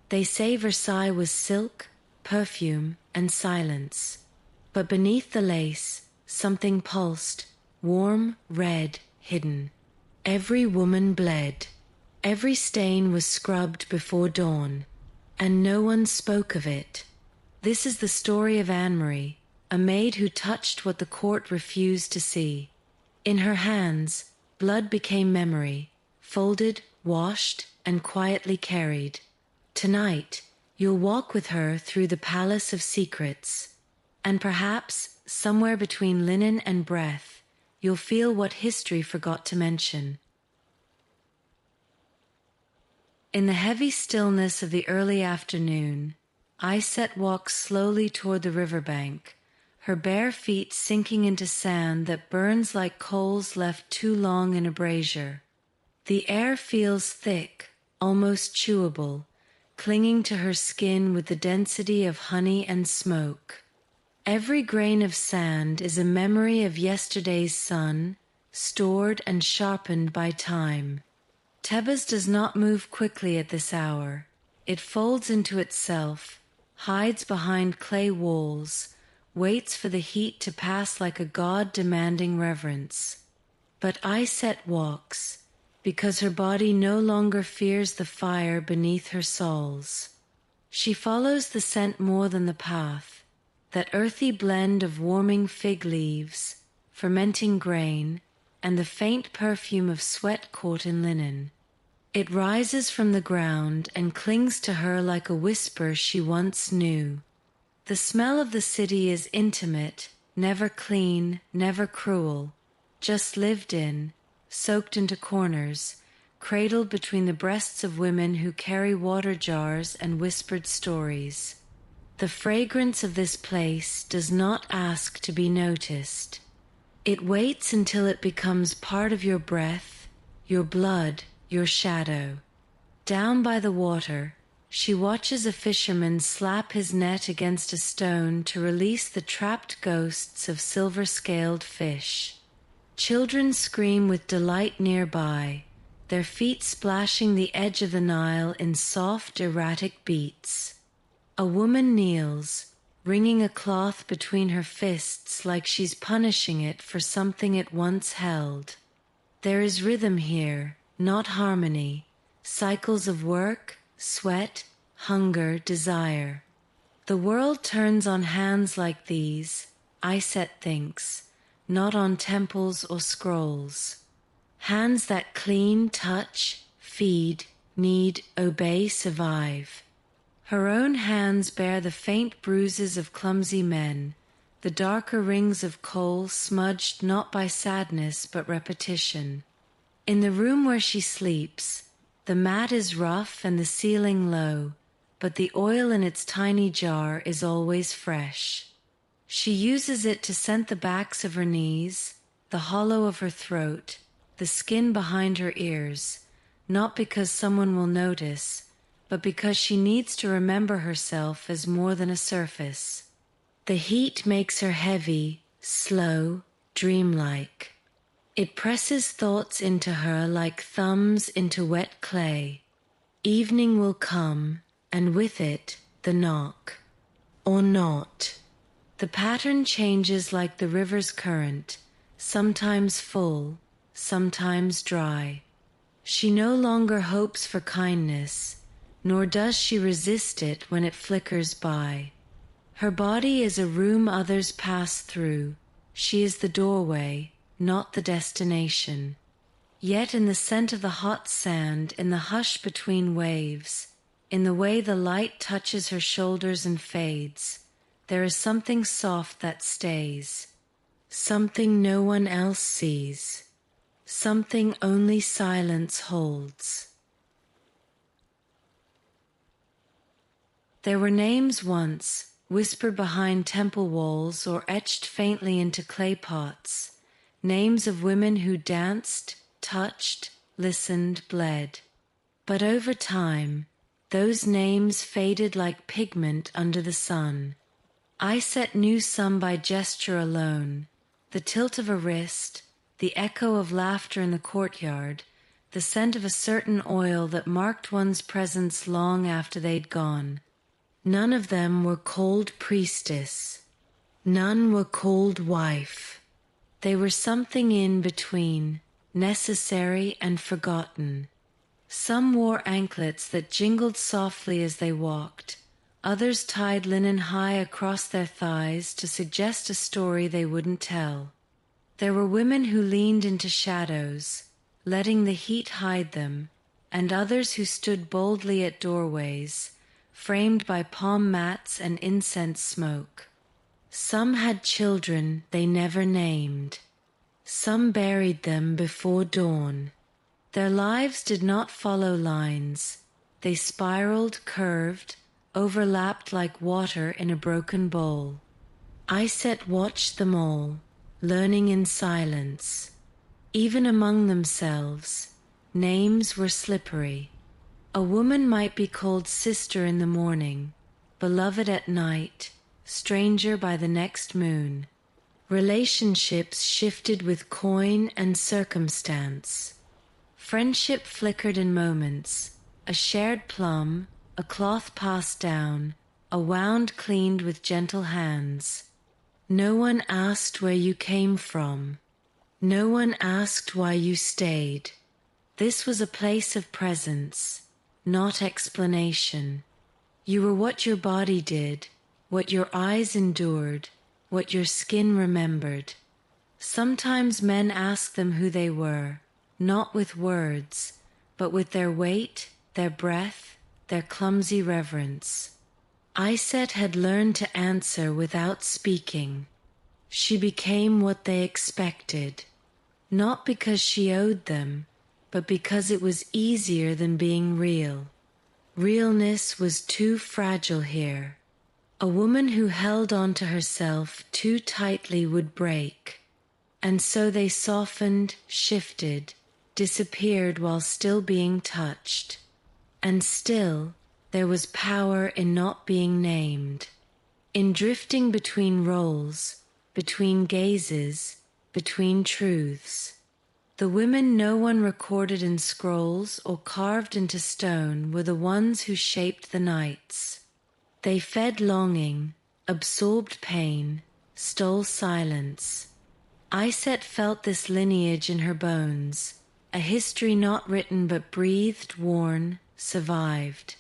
They say Versailles was silk, perfume, and silence. But beneath the lace, something pulsed, warm, red, hidden. Every woman bled. Every stain was scrubbed before dawn, and no one spoke of it. This is the story of Anne-Marie, a maid who touched what the court refused to see. In her hands, blood became memory, folded, washed, and quietly carried. Tonight, you'll walk with her through the palace of secrets, and perhaps, somewhere between linen and breath, you'll feel what history forgot to mention. In the heavy stillness of the early afternoon, Aisette walks slowly toward the riverbank, her bare feet sinking into sand that burns like coals left too long in a brazier. The air feels thick, almost chewable, clinging to her skin with the density of honey and smoke. Every grain of sand is a memory of yesterday's sun, stored and sharpened by time. Thebes does not move quickly at this hour. It folds into itself, hides behind clay walls, waits for the heat to pass like a god demanding reverence. But Aisette walks, because her body no longer fears the fire beneath her soles. She follows the scent more than the path, that earthy blend of warming fig leaves, fermenting grain, and the faint perfume of sweat caught in linen. It rises from the ground and clings to her like a whisper she once knew. The smell of the city is intimate, never clean, never cruel, just lived in, soaked into corners, cradled between the breasts of women who carry water jars and whispered stories. The fragrance of this place does not ask to be noticed. It waits until it becomes part of your breath, your blood, your shadow. Down by the water, she watches a fisherman slap his net against a stone to release the trapped ghosts of silver-scaled fish. Children scream with delight nearby, their feet splashing the edge of the Nile in soft, erratic beats. A woman kneels, wringing a cloth between her fists like she's punishing it for something it once held. There is rhythm here, not harmony, cycles of work, sweat, hunger, desire. The world turns on hands like these, Aisette thinks, not on temples or scrolls. Hands that clean, touch, feed, need, obey, survive. Her own hands bear the faint bruises of clumsy men, the darker rings of coal smudged not by sadness but repetition. In the room where she sleeps, the mat is rough and the ceiling low, but the oil in its tiny jar is always fresh. She uses it to scent the backs of her knees, the hollow of her throat, the skin behind her ears, not because someone will notice, but because she needs to remember herself as more than a surface. The heat makes her heavy, slow, dreamlike. It presses thoughts into her like thumbs into wet clay. Evening will come, and with it, the knock. Or not. The pattern changes like the river's current, sometimes full, sometimes dry. She no longer hopes for kindness, nor does she resist it when it flickers by. Her body is a room others pass through. She is the doorway, not the destination. Yet in the scent of the hot sand, in the hush between waves, in the way the light touches her shoulders and fades, there is something soft that stays, something no one else sees, something only silence holds. There were names once, whispered behind temple walls or etched faintly into clay pots, names of women who danced, touched, listened, bled. But over time, those names faded like pigment under the sun. Aisette knew some by gesture alone, the tilt of a wrist, the echo of laughter in the courtyard, the scent of a certain oil that marked one's presence long after they'd gone. None of them were cold priestess. None were cold wife. They were something in between, necessary and forgotten. Some wore anklets that jingled softly as they walked. Others tied linen high across their thighs to suggest a story they wouldn't tell. There were women who leaned into shadows, letting the heat hide them, and others who stood boldly at doorways, framed by palm mats and incense smoke. Some had children they never named. Some buried them before dawn. Their lives did not follow lines. They spiraled, curved, overlapped like water in a broken bowl. Iset watched them all, learning in silence. Even among themselves, names were slippery. A woman might be called sister in the morning, beloved at night, stranger by the next moon. Relationships shifted with coin and circumstance. Friendship flickered in moments, a shared plum, a cloth passed down, a wound cleaned with gentle hands. No one asked where you came from. No one asked why you stayed. This was a place of presence, not explanation. You were what your body did, what your eyes endured, what your skin remembered. Sometimes men asked them who they were, not with words, but with their weight, their breath, their clumsy reverence. Iset had learned to answer without speaking. She became what they expected, not because she owed them, but because it was easier than being real. Realness was too fragile here. A woman who held on to herself too tightly would break. And so they softened, shifted, disappeared while still being touched. And still, there was power in not being named, in drifting between roles, between gazes, between truths. The women no one recorded in scrolls or carved into stone were the ones who shaped the nights. They fed longing, absorbed pain, stole silence. Iset felt this lineage in her bones, a history not written but breathed, worn, survived.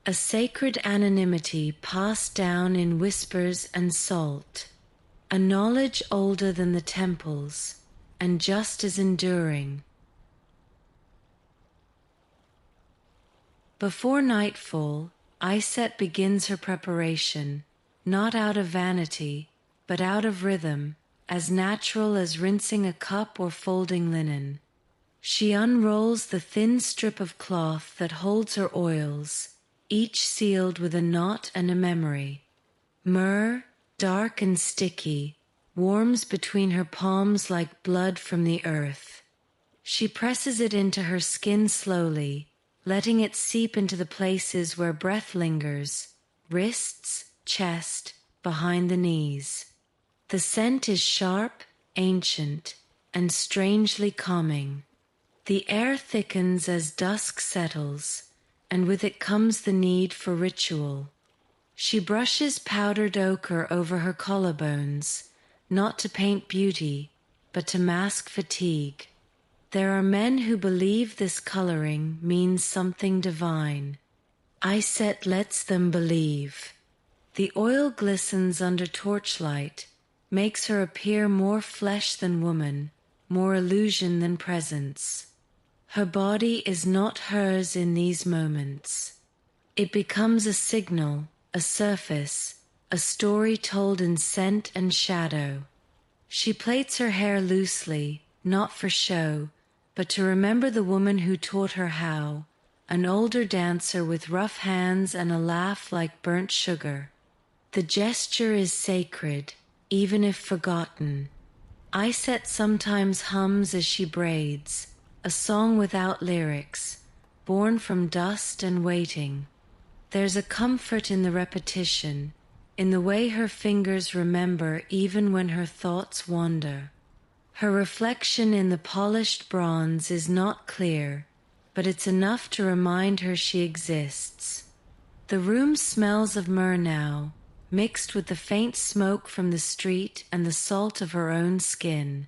A sacred anonymity passed down in whispers and salt, a knowledge older than the temples, and just as enduring. Before nightfall, Iset begins her preparation, not out of vanity, but out of rhythm, as natural as rinsing a cup or folding linen. She unrolls the thin strip of cloth that holds her oils, each sealed with a knot and a memory. Myrrh, dark and sticky, warms between her palms like blood from the earth. She presses it into her skin slowly, letting it seep into the places where breath lingers, wrists, chest, behind the knees. The scent is sharp, ancient, and strangely calming. The air thickens as dusk settles, and with it comes the need for ritual. She brushes powdered ochre over her collarbones, not to paint beauty, but to mask fatigue. There are men who believe this coloring means something divine. Iset lets them believe. The oil glistens under torchlight, makes her appear more flesh than woman, more illusion than presence. Her body is not hers in these moments. It becomes a signal, a surface, a story told in scent and shadow. She plaits her hair loosely, not for show, but to remember the woman who taught her how, an older dancer with rough hands and a laugh like burnt sugar. The gesture is sacred, even if forgotten. Iset sometimes hums as she braids, a song without lyrics, born from dust and waiting. There's a comfort in the repetition, in the way her fingers remember even when her thoughts wander. Her reflection in the polished bronze is not clear, but it's enough to remind her she exists. The room smells of myrrh now, mixed with the faint smoke from the street and the salt of her own skin.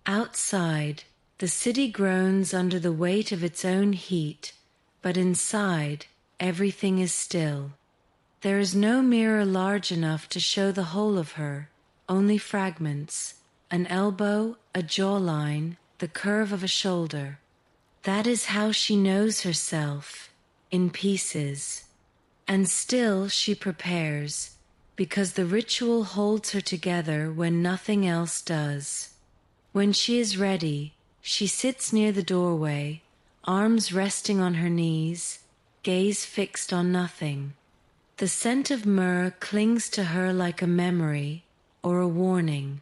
Outside, the city groans under the weight of its own heat, but inside, everything is still. There is no mirror large enough to show the whole of her, only fragments, an elbow, a jawline, the curve of a shoulder. That is how she knows herself, in pieces. And still she prepares, because the ritual holds her together when nothing else does. When she is ready, she sits near the doorway, arms resting on her knees, gaze fixed on nothing. The scent of myrrh clings to her like a memory or a warning.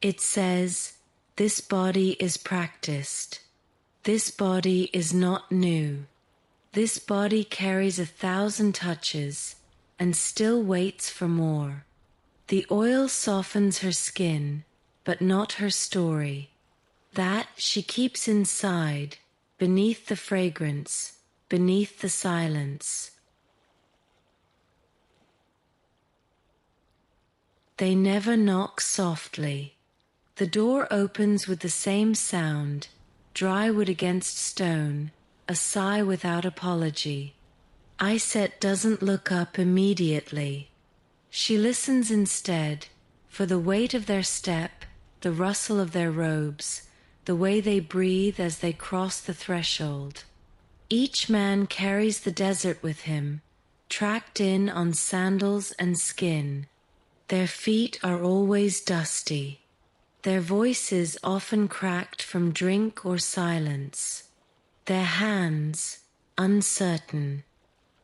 It says, "This body is practiced. This body is not new. This body carries 1,000 touches and still waits for more." The oil softens her skin, but not her story. That she keeps inside, beneath the fragrance, beneath the silence. They never knock softly. The door opens with the same sound, dry wood against stone, a sigh without apology. Iset doesn't look up immediately. She listens instead, for the weight of their step, the rustle of their robes, the way they breathe as they cross the threshold. Each man carries the desert with him, tracked in on sandals and skin. Their feet are always dusty. Their voices often cracked from drink or silence. Their hands, uncertain.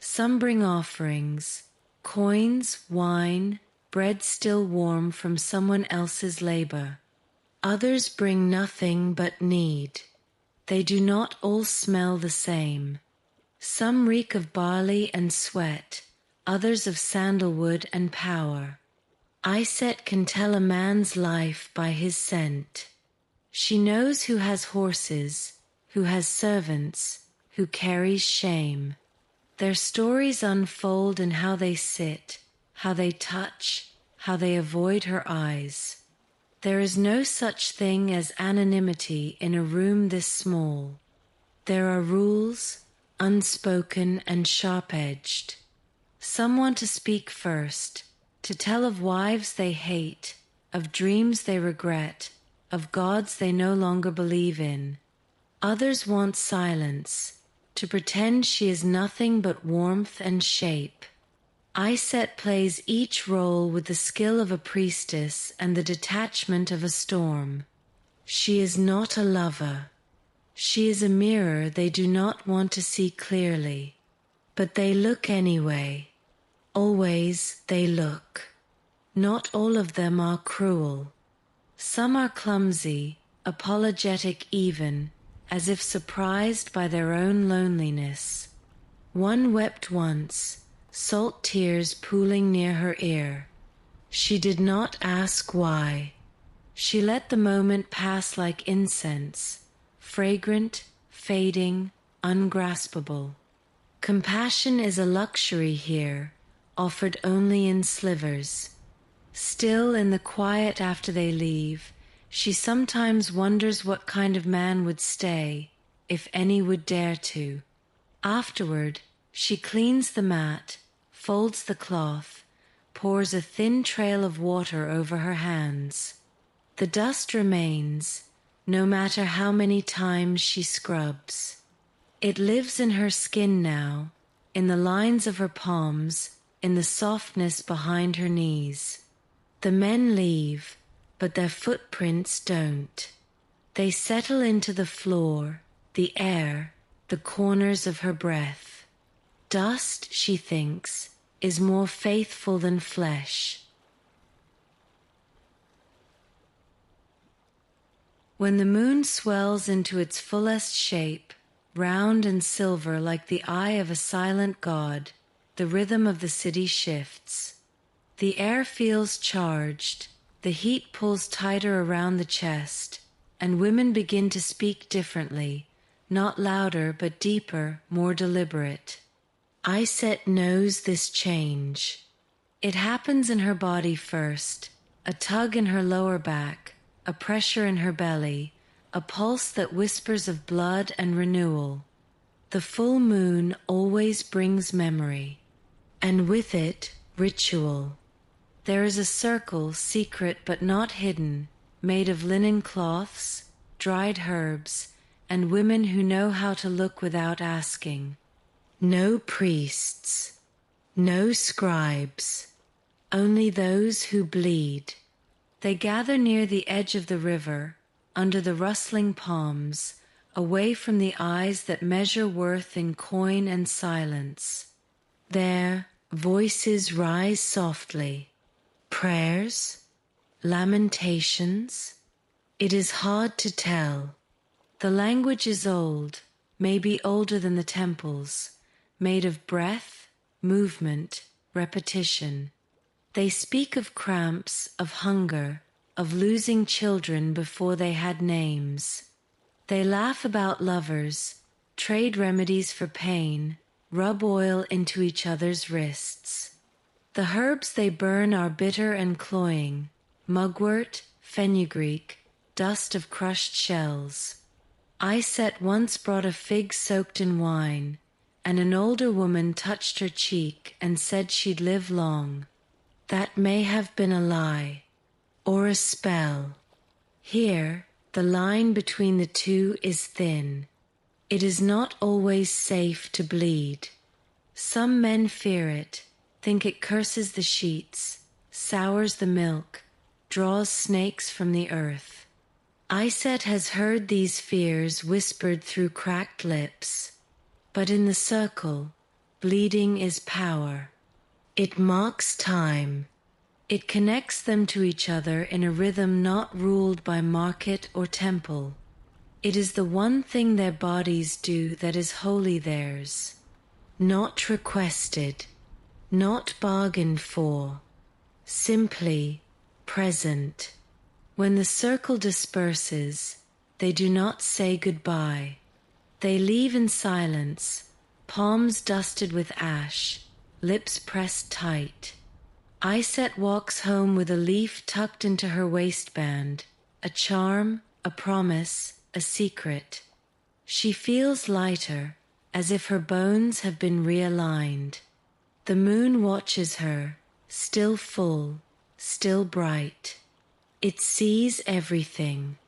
Some bring offerings, coins, wine, bread still warm from someone else's labor. Others bring nothing but need. They do not all smell the same. Some reek of barley and sweat, others of sandalwood and power. Iset can tell a man's life by his scent. She knows who has horses, who has servants, who carries shame. Their stories unfold in how they sit, how they touch, how they avoid her eyes. There is no such thing as anonymity in a room this small. There are rules, unspoken and sharp-edged. Some want to speak first, to tell of wives they hate, of dreams they regret, of gods they no longer believe in. Others want silence, to pretend she is nothing but warmth and shape. Iset plays each role with the skill of a priestess and the detachment of a storm. She is not a lover. She is a mirror they do not want to see clearly. But they look anyway. Always they look. Not all of them are cruel. Some are clumsy, apologetic even, as if surprised by their own loneliness. One wept once, salt tears pooling near her ear. She did not ask why. She let the moment pass like incense, fragrant, fading, ungraspable. Compassion is a luxury here, offered only in slivers. Still, in the quiet after they leave, she sometimes wonders what kind of man would stay, if any would dare to. Afterward, she cleans the mat, folds the cloth, pours a thin trail of water over her hands. The dust remains, no matter how many times she scrubs. It lives in her skin now, in the lines of her palms, in the softness behind her knees. The men leave, but their footprints don't. They settle into the floor, the air, the corners of her breath. Dust, she thinks, is more faithful than flesh. When the moon swells into its fullest shape, round and silver like the eye of a silent god, the rhythm of the city shifts. The air feels charged, the heat pulls tighter around the chest, and women begin to speak differently, not louder but deeper, more deliberate. Iset knows this change. It happens in her body first, a tug in her lower back, a pressure in her belly, a pulse that whispers of blood and renewal. The full moon always brings memory, and with it, ritual. There is a circle, secret but not hidden, made of linen cloths, dried herbs, and women who know how to look without asking. No priests, no scribes, only those who bleed. They gather near the edge of the river, under the rustling palms, away from the eyes that measure worth in coin and silence. There, voices rise softly. Prayers? Lamentations? It is hard to tell. The language is old, maybe older than the temples, made of breath, movement, repetition. They speak of cramps, of hunger, of losing children before they had names. They laugh about lovers, trade remedies for pain, rub oil into each other's wrists. The herbs they burn are bitter and cloying, mugwort, fenugreek, dust of crushed shells. Iset once brought a fig soaked in wine, and an older woman touched her cheek and said she'd live long. That may have been a lie, or a spell. Here, the line between the two is thin. It is not always safe to bleed. Some men fear it, think it curses the sheets, sours the milk, draws snakes from the earth. Iset has heard these fears whispered through cracked lips. But in the circle, bleeding is power. It marks time. It connects them to each other in a rhythm not ruled by market or temple. It is the one thing their bodies do that is wholly theirs, not requested, not bargained for, simply present. When the circle disperses, they do not say goodbye. They leave in silence, palms dusted with ash, lips pressed tight. Iset walks home with a leaf tucked into her waistband, a charm, a promise, a secret. She feels lighter, as if her bones have been realigned. The moon watches her, still full, still bright. It sees everything,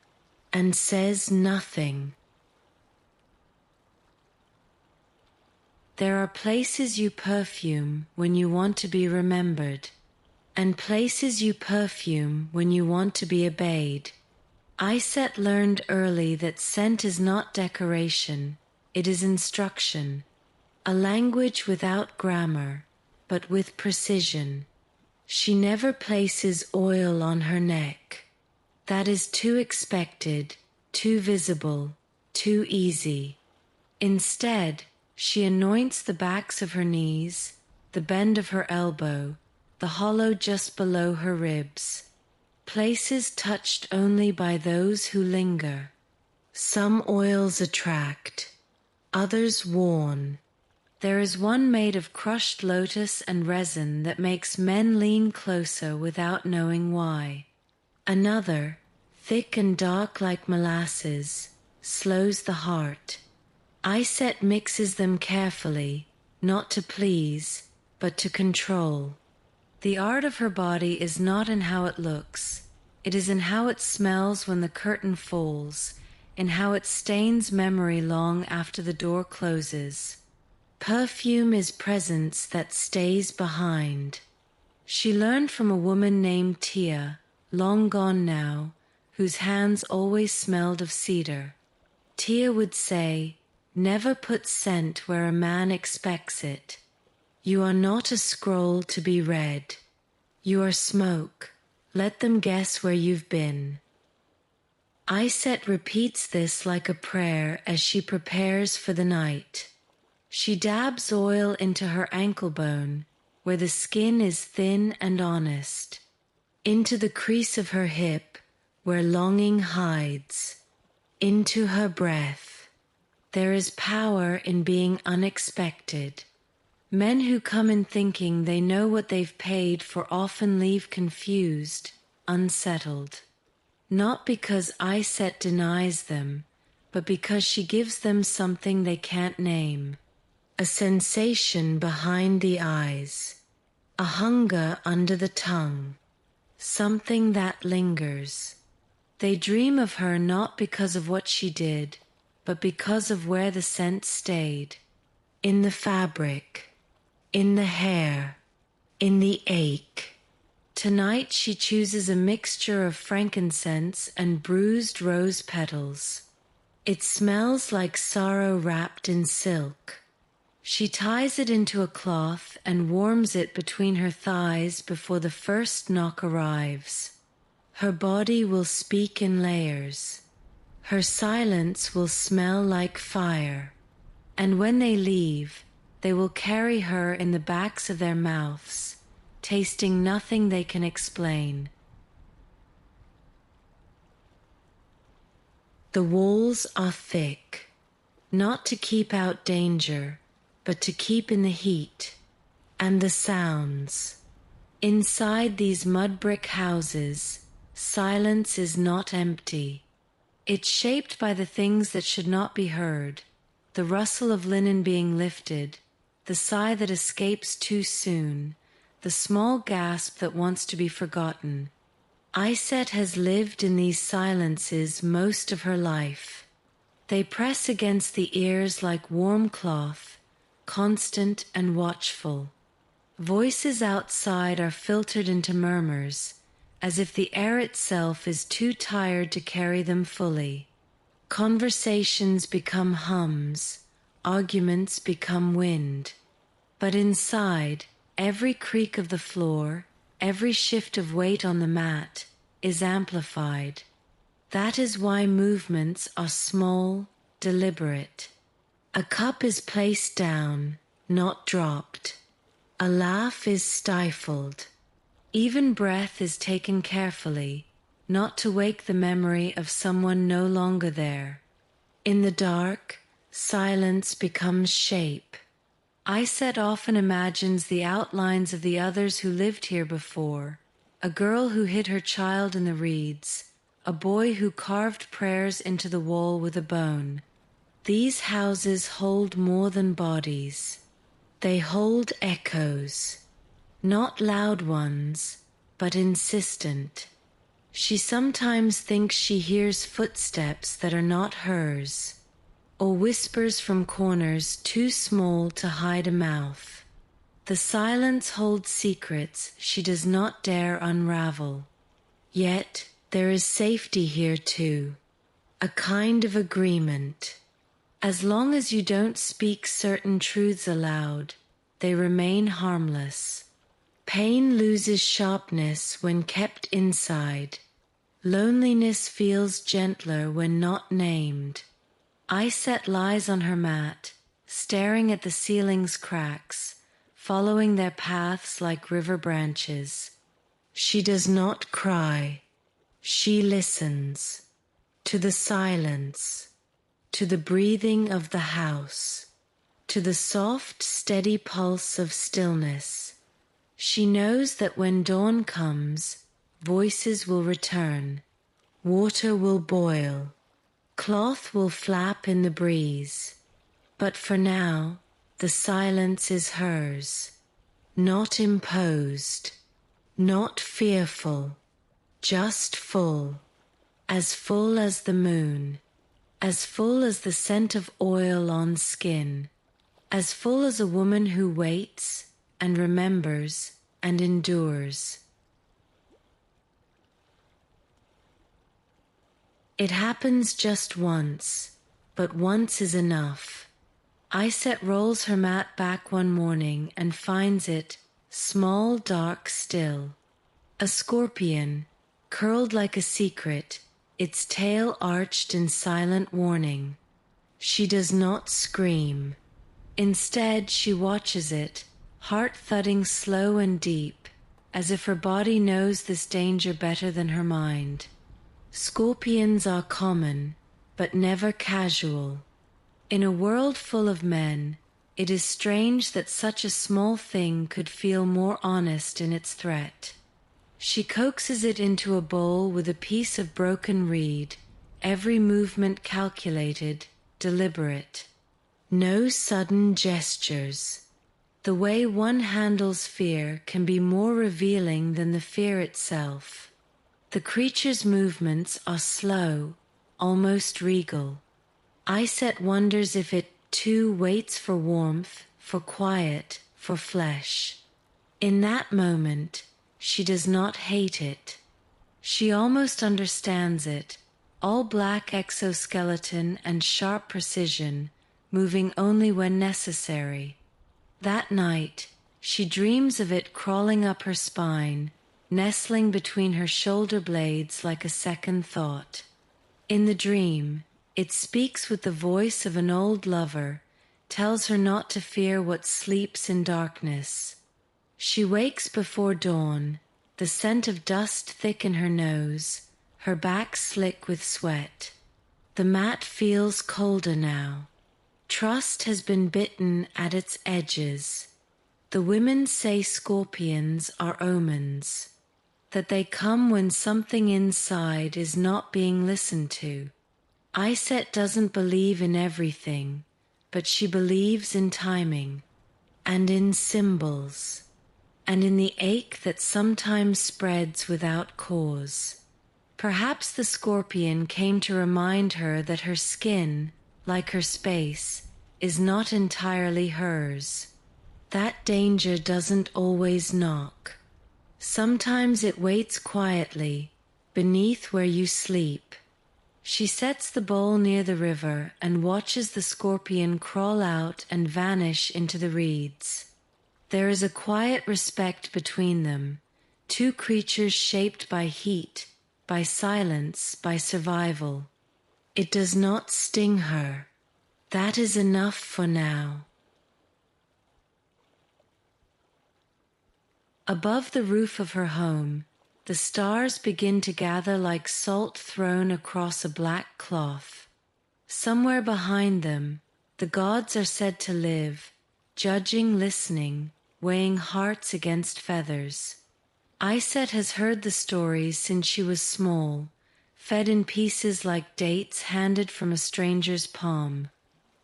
and says nothing. There are places you perfume when you want to be remembered, and places you perfume when you want to be obeyed. Iset learned early that scent is not decoration, it is instruction, a language without grammar, but with precision. She never places oil on her neck. That is too expected, too visible, too easy. Instead, she anoints the backs of her knees, the bend of her elbow, the hollow just below her ribs. Places touched only by those who linger. Some oils attract, others warn. There is one made of crushed lotus and resin that makes men lean closer without knowing why. Another, thick and dark like molasses, slows the heart. Iset mixes them carefully, not to please, but to control. The art of her body is not in how it looks. It is in how it smells when the curtain falls, in how it stains memory long after the door closes. Perfume is presence that stays behind. She learned from a woman named Tia, long gone now, whose hands always smelled of cedar. Tia would say, "Never put scent where a man expects it. You are not a scroll to be read. You are smoke. Let them guess where you've been." Iset repeats this like a prayer as she prepares for the night. She dabs oil into her ankle bone, where the skin is thin and honest, into the crease of her hip, where longing hides. into her breath. There is power in being unexpected. Men who come in thinking they know what they've paid for often leave confused, unsettled. Not because Iset denies them, but because she gives them something they can't name. A sensation behind the eyes. A hunger under the tongue. Something that lingers. They dream of her not because of what she did, but because of where the scent stayed. In the fabric. In the hair. In the ache. Tonight she chooses a mixture of frankincense and bruised rose petals. It smells like sorrow wrapped in silk. She ties it into a cloth and warms it between her thighs before the first knock arrives. Her body will speak in layers. Her silence will smell like fire. And when they leave, they will carry her in the backs of their mouths, tasting nothing they can explain. The walls are thick, not to keep out danger, but to keep in the heat, and the sounds. Inside these mud brick houses, silence is not empty. It's shaped by the things that should not be heard, the rustle of linen being lifted, the sigh that escapes too soon, the small gasp that wants to be forgotten. Iset has lived in these silences most of her life. They press against the ears like warm cloth, constant and watchful. Voices outside are filtered into murmurs, as if the air itself is too tired to carry them fully. Conversations become hums, arguments become wind. But inside, every creak of the floor, every shift of weight on the mat, is amplified. That is why movements are small, deliberate. A cup is placed down, not dropped. A laugh is stifled. Even breath is taken carefully, not to wake the memory of someone no longer there. In the dark, silence becomes shape. Iset often imagines the outlines of the others who lived here before, a girl who hid her child in the reeds, a boy who carved prayers into the wall with a bone. These houses hold more than bodies. They hold echoes, not loud ones, but insistent. She sometimes thinks she hears footsteps that are not hers, or whispers from corners too small to hide a mouth. The silence holds secrets she does not dare unravel. Yet there is safety here too, a kind of agreement. As long as you don't speak certain truths aloud, they remain harmless. Pain loses sharpness when kept inside. Loneliness feels gentler when not named. Iset lies on her mat, staring at the ceiling's cracks, following their paths like river branches. She does not cry. She listens to the silence, to the breathing of the house, to the soft, steady pulse of stillness. She knows that when dawn comes, voices will return, water will boil, cloth will flap in the breeze. But for now, the silence is hers, not imposed, not fearful, just full as the moon, as full as the scent of oil on skin, as full as a woman who waits and remembers and endures. It happens just once, but once is enough. Iset rolls her mat back one morning and finds it small, dark, still. A scorpion, curled like a secret, its tail arched in silent warning. She does not scream. Instead, she watches it, heart thudding slow and deep, as if her body knows this danger better than her mind. Scorpions are common, but never casual. In a world full of men, it is strange that such a small thing could feel more honest in its threat. She coaxes it into a bowl with a piece of broken reed, every movement calculated, deliberate. No sudden gestures. The way one handles fear can be more revealing than the fear itself. The creature's movements are slow, almost regal. Iset wonders if it too waits for warmth, for quiet, for flesh. In that moment, she does not hate it. She almost understands it, all black exoskeleton and sharp precision, moving only when necessary. That night, she dreams of it crawling up her spine, nestling between her shoulder blades like a second thought. In the dream, it speaks with the voice of an old lover, tells her not to fear what sleeps in darkness. She wakes before dawn, the scent of dust thick in her nose, her back slick with sweat. The mat feels colder now. Trust has been bitten at its edges. The women say scorpions are omens, that they come when something inside is not being listened to. Iset doesn't believe in everything, but she believes in timing, and in symbols, and in the ache that sometimes spreads without cause. Perhaps the scorpion came to remind her that her skin, like her space, is not entirely hers. That danger doesn't always knock. Sometimes it waits quietly, beneath where you sleep. She sets the bowl near the river and watches the scorpion crawl out and vanish into the reeds. There is a quiet respect between them, two creatures shaped by heat, by silence, by survival. It does not sting her. That is enough for now. Above the roof of her home, the stars begin to gather like salt thrown across a black cloth. Somewhere behind them, the gods are said to live, judging, listening, weighing hearts against feathers. Iset has heard the stories since she was small, fed in pieces like dates handed from a stranger's palm.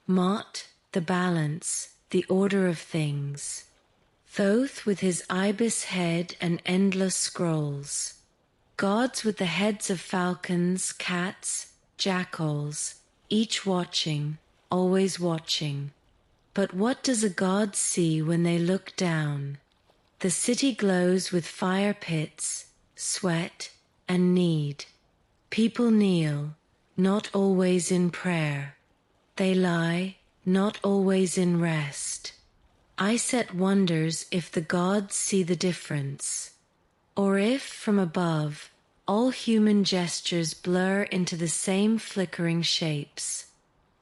Mot, the balance, the order of things. Thoth with his ibis head and endless scrolls. Gods with the heads of falcons, cats, jackals, each watching, always watching. But what does a god see when they look down? The city glows with fire pits, sweat, and need. People kneel, not always in prayer. They lie, not always in rest. Iset wonders if the gods see the difference, or if, from above, all human gestures blur into the same flickering shapes.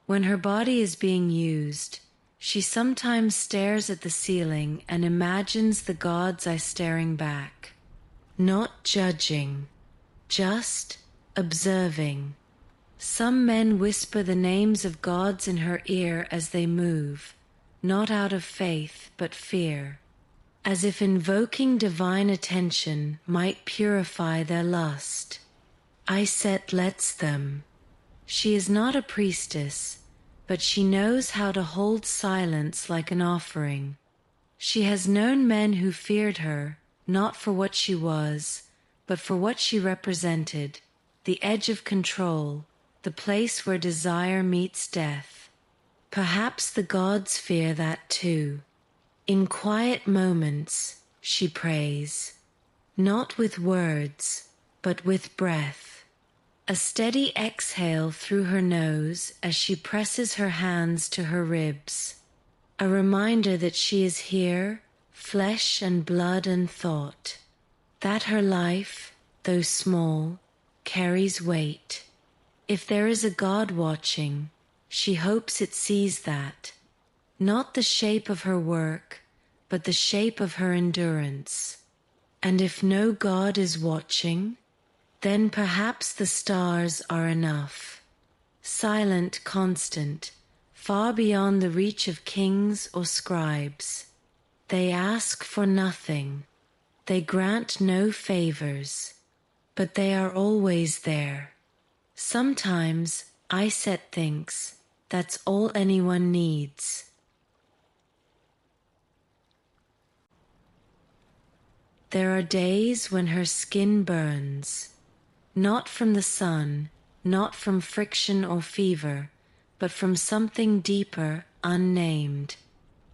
When her body is being used, she sometimes stares at the ceiling and imagines the gods staring back, not judging, just observing. Some men whisper the names of gods in her ear as they move, not out of faith but fear, as if invoking divine attention might purify their lust. Iset lets them. She is not a priestess, but she knows how to hold silence like an offering. She has known men who feared her, not for what she was, but for what she represented, the edge of control, the place where desire meets death. Perhaps the gods fear that too. In quiet moments, she prays, not with words, but with breath. A steady exhale through her nose as she presses her hands to her ribs. A reminder that she is here, flesh and blood and thought. That her life, though small, carries weight. If there is a God watching, she hopes it sees that. Not the shape of her work, but the shape of her endurance. And if no God is watching, then perhaps the stars are enough. silent, constant, far beyond the reach of kings or scribes. They ask for nothing. They grant no favors, but they are always there. Sometimes Iset thinks that's all anyone needs. There are days when her skin burns, not from the sun, not from friction or fever, but from something deeper, unnamed.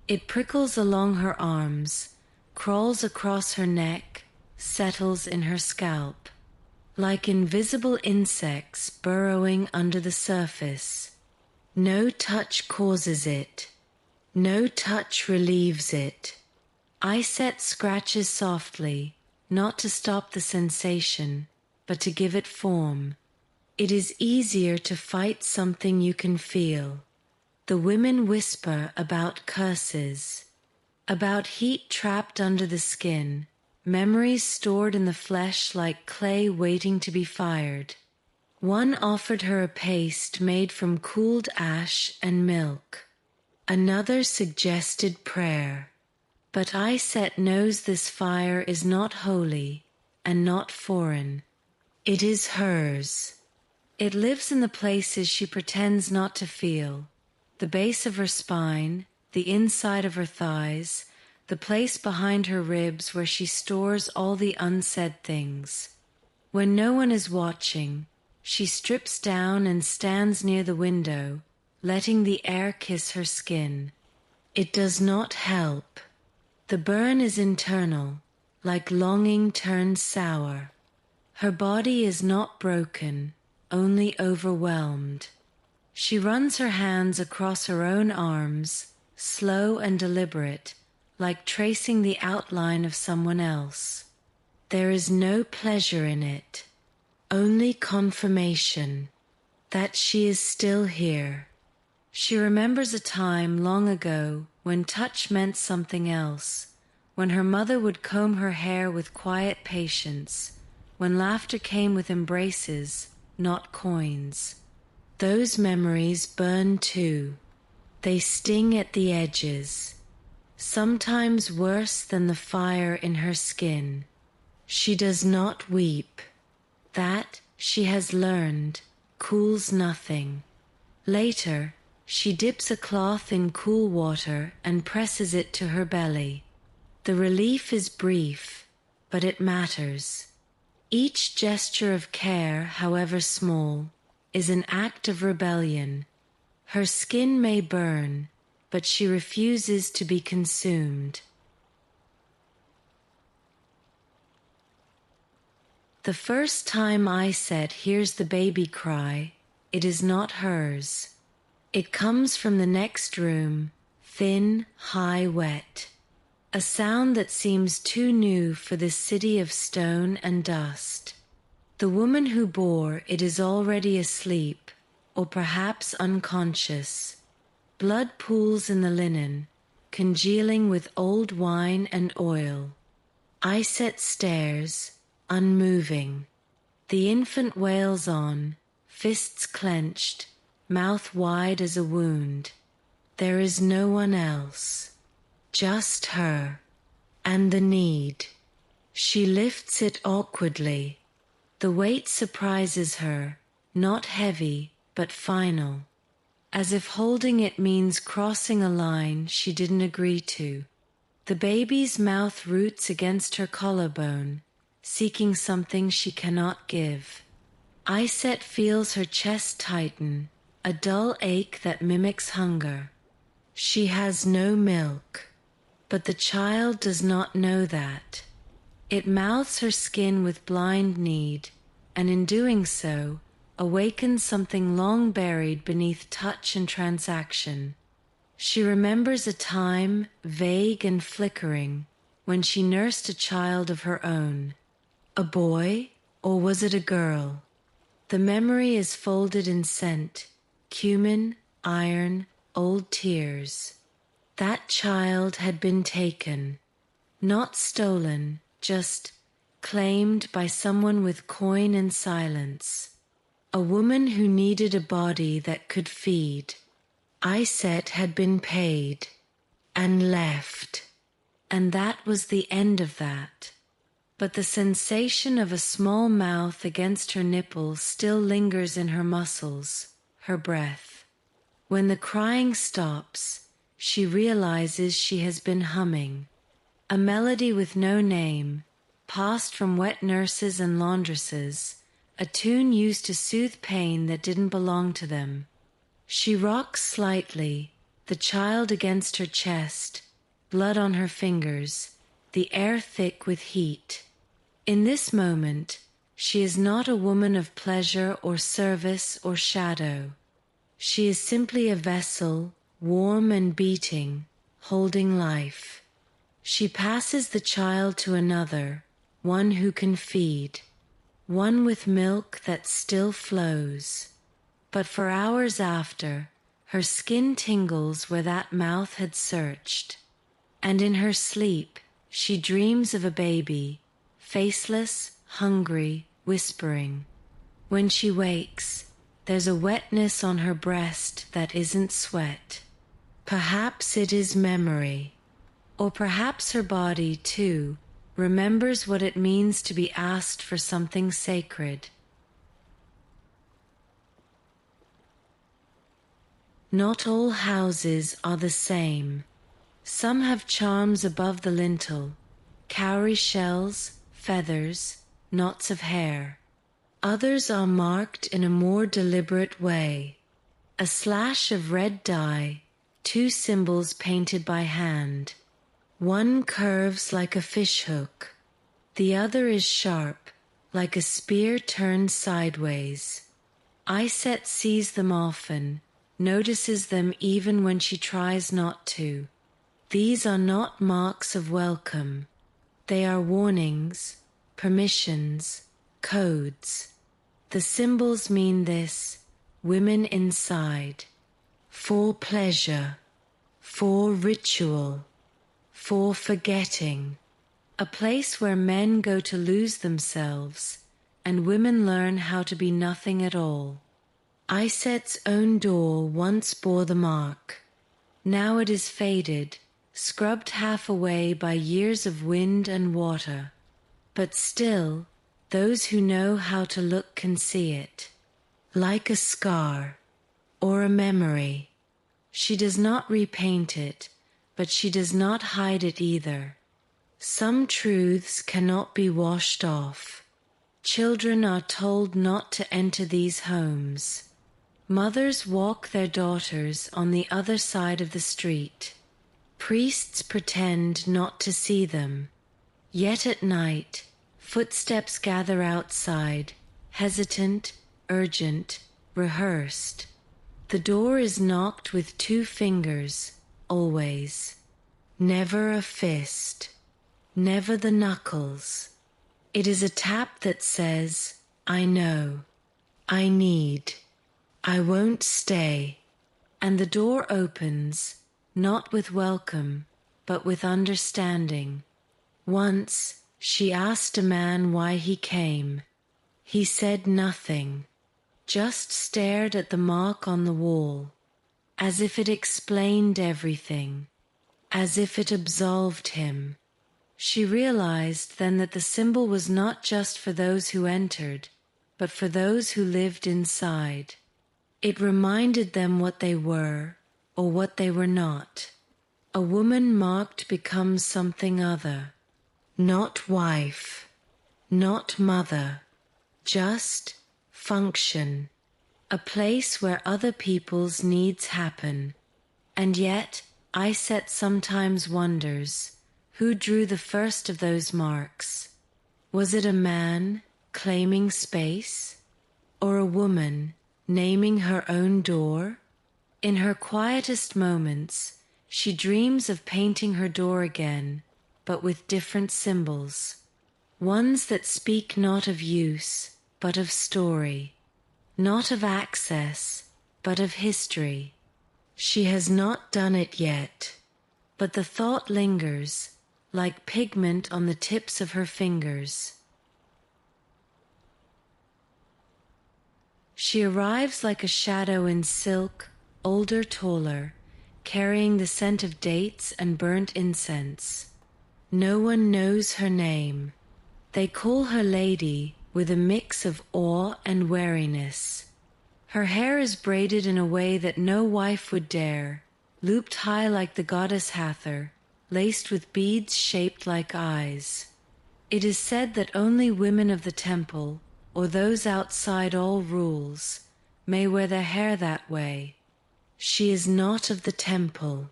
It prickles along her arms, crawls across her neck, settles in her scalp, like invisible insects burrowing under the surface. No touch causes it. No touch relieves it. Iset scratches softly, not to stop the sensation, but to give it form. It is easier to fight something you can feel. The women whisper about curses, about heat trapped under the skin, memories stored in the flesh like clay waiting to be fired. One offered her a paste made from cooled ash and milk. Another suggested prayer. But Iset knows this fire is not holy and not foreign. It is hers. It lives in the places she pretends not to feel. The base of her spine, the inside of her thighs, the place behind her ribs where she stores all the unsaid things. When no one is watching, she strips down and stands near the window, letting the air kiss her skin. It does not help. The burn is internal, like longing turned sour. Her body is not broken, only overwhelmed. She runs her hands across her own arms, slow and deliberate, like tracing the outline of someone else. There is no pleasure in it, only confirmation that she is still here. She remembers a time long ago when touch meant something else, when her mother would comb her hair with quiet patience, when laughter came with embraces, not coins. Those memories burn too. They sting at the edges, sometimes worse than the fire in her skin. She does not weep. That, she has learned, cools nothing. Later, she dips a cloth in cool water and presses it to her belly. The relief is brief, but it matters. Each gesture of care, however small, is an act of rebellion. Her skin may burn, but she refuses to be consumed. The first time Iset hears the baby cry, it is not hers. It comes from the next room, thin, high, wet. A sound that seems too new for this city of stone and dust. The woman who bore it is already asleep, or perhaps unconscious. Blood pools in the linen, congealing with old wine and oil. Iset stares, unmoving. The infant wails on, fists clenched, mouth wide as a wound. There is no one else, just her, and the need. She lifts it awkwardly. The weight surprises her, not heavy, but final, as if holding it means crossing a line she didn't agree to. The baby's mouth roots against her collarbone, seeking something she cannot give. Iset feels her chest tighten, a dull ache that mimics hunger. She has no milk, but the child does not know that. It mouths her skin with blind need, and in doing so, awakens something long buried beneath touch and transaction. She remembers a time, vague and flickering, when she nursed a child of her own. A boy, or was it a girl? The memory is folded in scent, cumin, iron, old tears. That child had been taken, not stolen, just claimed by someone with coin and silence. a woman who needed a body that could feed. Iset had been paid and left, and that was the end of that. But the sensation of a small mouth against her nipple still lingers in her muscles, her breath. When the crying stops, she realizes she has been humming, a melody with no name, passed from wet nurses and laundresses, a tune used to soothe pain that didn't belong to them. She rocks slightly, the child against her chest, blood on her fingers, the air thick with heat. In this moment, she is not a woman of pleasure or service or shadow. She is simply a vessel, warm and beating, holding life. She passes the child to another, one who can feed, one with milk that still flows. But for hours after, her skin tingles where that mouth had searched, and in her sleep she dreams of a baby, faceless, hungry, whispering. When she wakes, there's a wetness on her breast that isn't sweat. Perhaps it is memory, or perhaps her body, too, remembers what it means to be asked for something sacred. Not all houses are the same. Some have charms above the lintel, cowrie shells, feathers, knots of hair. Others are marked in a more deliberate way. A slash of red dye, two symbols painted by hand. One curves like a fishhook. The other is sharp, like a spear turned sideways. Iset sees them often, notices them even when she tries not to. These are not marks of welcome. They are warnings, permissions, codes. The symbols mean this: women inside, for pleasure, for ritual, for forgetting, a place where men go to lose themselves and women learn how to be nothing at all. Iset's own door once bore the mark. Now it is faded, scrubbed half away by years of wind and water. But still, those who know how to look can see it, like a scar or a memory. She does not repaint it, but she does not hide it either. Some truths cannot be washed off. Children are told not to enter these homes. Mothers walk their daughters on the other side of the street. Priests pretend not to see them. Yet at night, footsteps gather outside, hesitant, urgent, rehearsed. The door is knocked with two fingers, always. Never a fist. Never the knuckles. It is a tap that says, I know, I need, I won't stay. And the door opens, not with welcome, but with understanding. Once she asked a man why he came. He said nothing, just stared at the mark on the wall, as if it explained everything, as if it absolved him. She realized then that the symbol was not just for those who entered, but for those who lived inside. It reminded them what they were, or what they were not. A woman marked becomes something other. Not wife, not mother, just function. A place where other people's needs happen. And yet, Iset sometimes wonders, who drew the first of those marks? Was it a man claiming space? Or a woman naming her own door? In her quietest moments, she dreams of painting her door again, but with different symbols. Ones that speak not of use, but of story. Not of access, but of history. She has not done it yet, but the thought lingers, like pigment on the tips of her fingers. She arrives like a shadow in silk, older, taller, carrying the scent of dates and burnt incense. No one knows her name. They call her Lady with a mix of awe and wariness. Her hair is braided in a way that no wife would dare, looped high like the goddess Hathor, laced with beads shaped like eyes. It is said that only women of the temple, or those outside all rules, may wear their hair that way. She is not of the temple.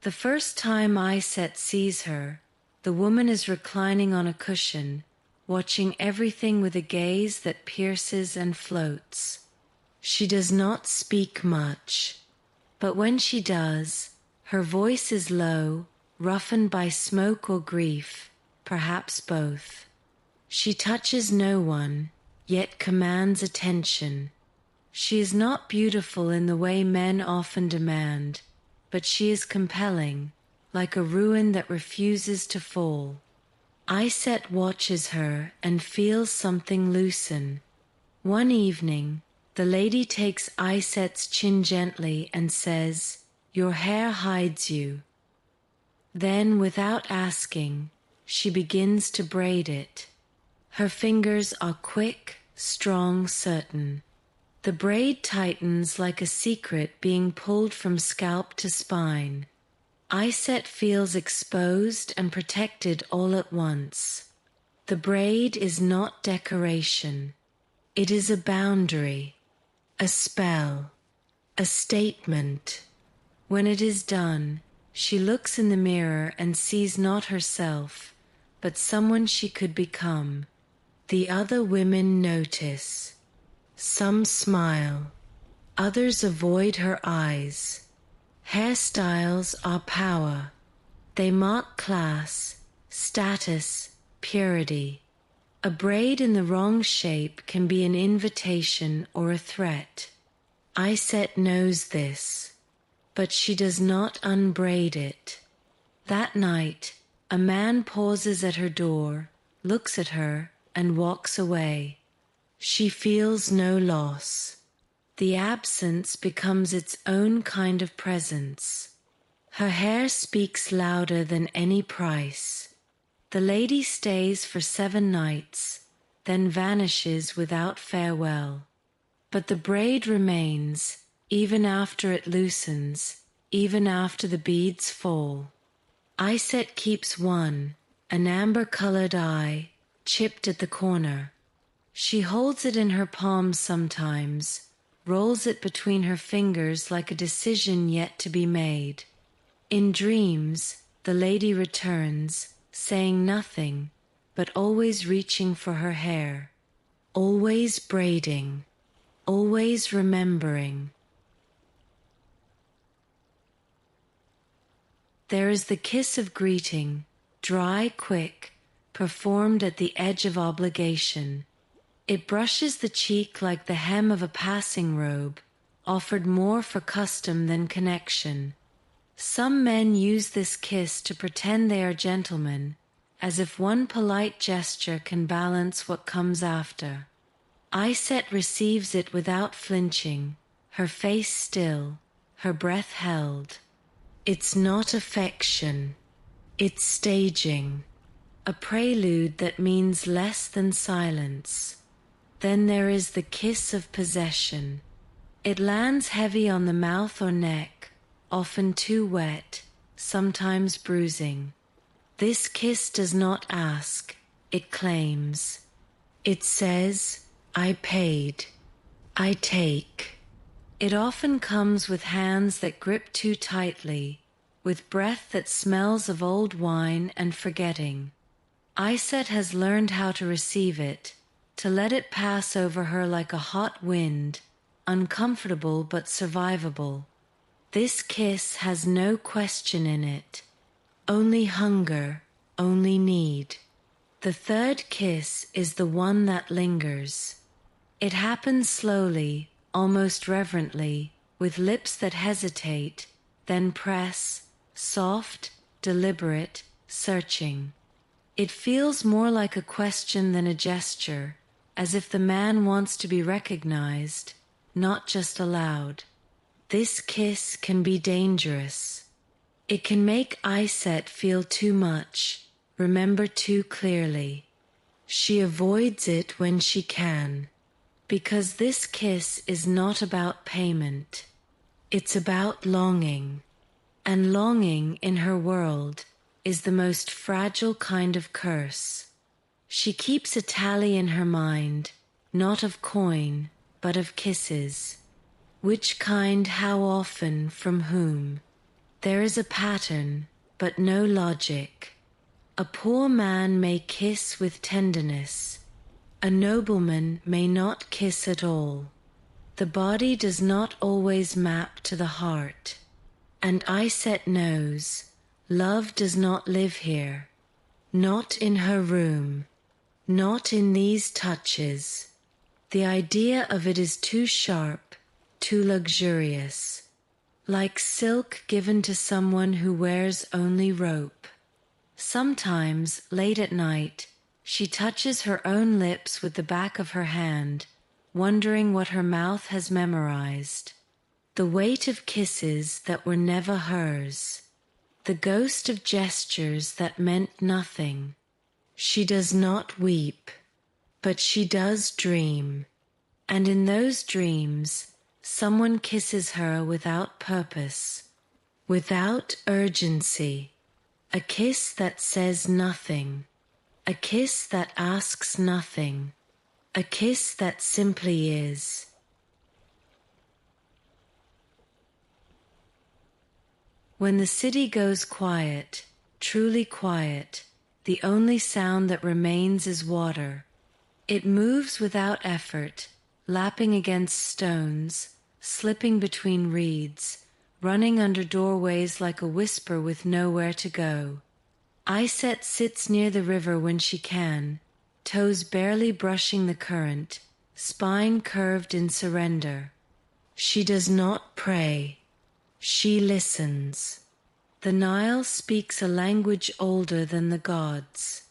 The first time Iset sees her, the woman is reclining on a cushion, watching everything with a gaze that pierces and floats. She does not speak much, but when she does, her voice is low, roughened by smoke or grief, perhaps both. She touches no one, yet commands attention. She is not beautiful in the way men often demand, but she is compelling, like a ruin that refuses to fall. Iset watches her and feels something loosen. One evening, the lady takes Iset's chin gently and says, "Your hair hides you." Then, without asking, she begins to braid it. Her fingers are quick, strong, certain. The braid tightens like a secret being pulled from scalp to spine. Iset feels exposed and protected all at once. The braid is not decoration. It is a boundary, a spell, a statement. When it is done, she looks in the mirror and sees not herself, but someone she could become. The other women notice. Some smile. Others avoid her eyes. Hairstyles are power. They mark class, status, purity. A braid in the wrong shape can be an invitation or a threat. Iset knows this, but she does not unbraid it. That night, a man pauses at her door, looks at her, and walks away. She feels no loss. The absence becomes its own kind of presence. Her hair speaks louder than any price. The lady stays for 7 nights, then vanishes without farewell. But the braid remains, even after it loosens, even after the beads fall. Iset keeps one, an amber-colored eye, chipped at the corner. She holds it in her palms sometimes, rolls it between her fingers like a decision yet to be made. In dreams, the lady returns, saying nothing, but always reaching for her hair, always braiding, always remembering. There is the kiss of greeting, dry, quick, performed at the edge of obligation. It brushes the cheek like the hem of a passing robe, offered more for custom than connection. Some men use this kiss to pretend they are gentlemen, as if one polite gesture can balance what comes after. Iset receives it without flinching, her face still, her breath held. It's not affection, it's staging, a prelude that means less than silence. Then there is the kiss of possession. It lands heavy on the mouth or neck, often too wet, sometimes bruising. This kiss does not ask, it claims. It says, "I paid, I take." It often comes with hands that grip too tightly, with breath that smells of old wine and forgetting. Iset has learned how to receive it, to let it pass over her like a hot wind, uncomfortable but survivable. This kiss has no question in it, only hunger, only need. The third kiss is the one that lingers. It happens slowly, almost reverently, with lips that hesitate, then press, soft, deliberate, searching. It feels more like a question than a gesture, as if the man wants to be recognized, not just allowed. This kiss can be dangerous. It can make Iset feel too much, remember too clearly. She avoids it when she can, because this kiss is not about payment. It's about longing, and longing in her world is the most fragile kind of curse. She keeps a tally in her mind, not of coin, but of kisses. Which kind, how often, from whom? There is a pattern, but no logic. A poor man may kiss with tenderness. A nobleman may not kiss at all. The body does not always map to the heart. And Iset knows, love does not live here. Not in her room. Not in these touches. The idea of it is too sharp, too luxurious. Like silk given to someone who wears only rope. Sometimes, late at night, she touches her own lips with the back of her hand, wondering what her mouth has memorized. The weight of kisses that were never hers. The ghost of gestures that meant nothing. She does not weep, but she does dream. And in those dreams, someone kisses her without purpose, without urgency. A kiss that says nothing. A kiss that asks nothing. A kiss that simply is. When the city goes quiet, truly quiet, the only sound that remains is water. It moves without effort, lapping against stones, slipping between reeds, running under doorways like a whisper with nowhere to go. Iset sits near the river when she can, toes barely brushing the current, spine curved in surrender. She does not pray. She listens. The Nile speaks a language older than the gods,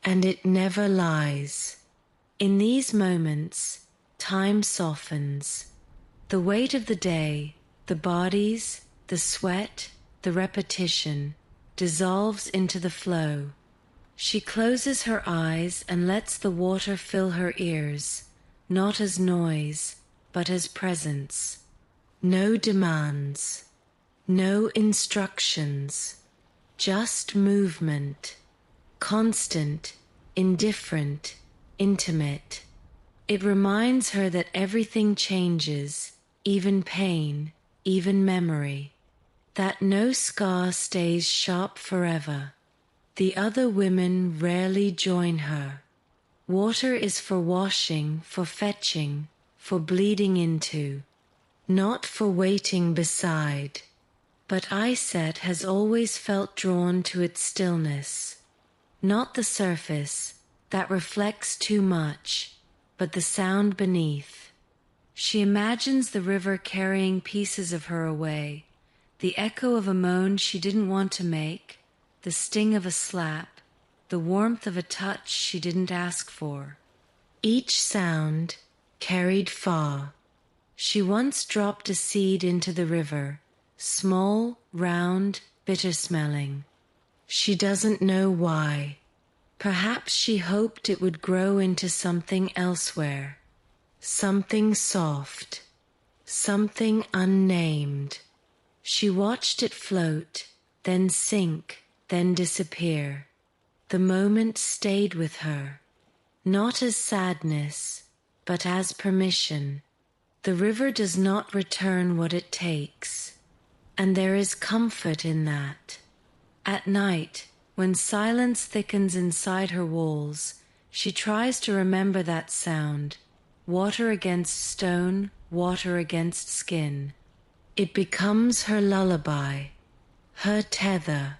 and it never lies. In these moments, time softens. The weight of the day, the bodies, the sweat, the repetition, dissolves into the flow. She closes her eyes and lets the water fill her ears, not as noise, but as presence. No demands, no instructions, just movement, constant, indifferent, intimate. It reminds her that everything changes, even pain, even memory, that no scar stays sharp forever. The other women rarely join her. Water is for washing, for fetching, for bleeding into, not for waiting beside. But Iset has always felt drawn to its stillness, not the surface, that reflects too much, but the sound beneath. She imagines the river carrying pieces of her away, the echo of a moan she didn't want to make, the sting of a slap, the warmth of a touch she didn't ask for. Each sound carried far. She once dropped a seed into the river, small, round, bitter-smelling. She doesn't know why. Perhaps she hoped it would grow into something elsewhere, something soft, something unnamed. She watched it float, then sink, then disappear. The moment stayed with her, not as sadness, but as permission. The river does not return what it takes, and there is comfort in that. At night, when silence thickens inside her walls, she tries to remember that sound, water against stone, water against skin. It becomes her lullaby, her tether,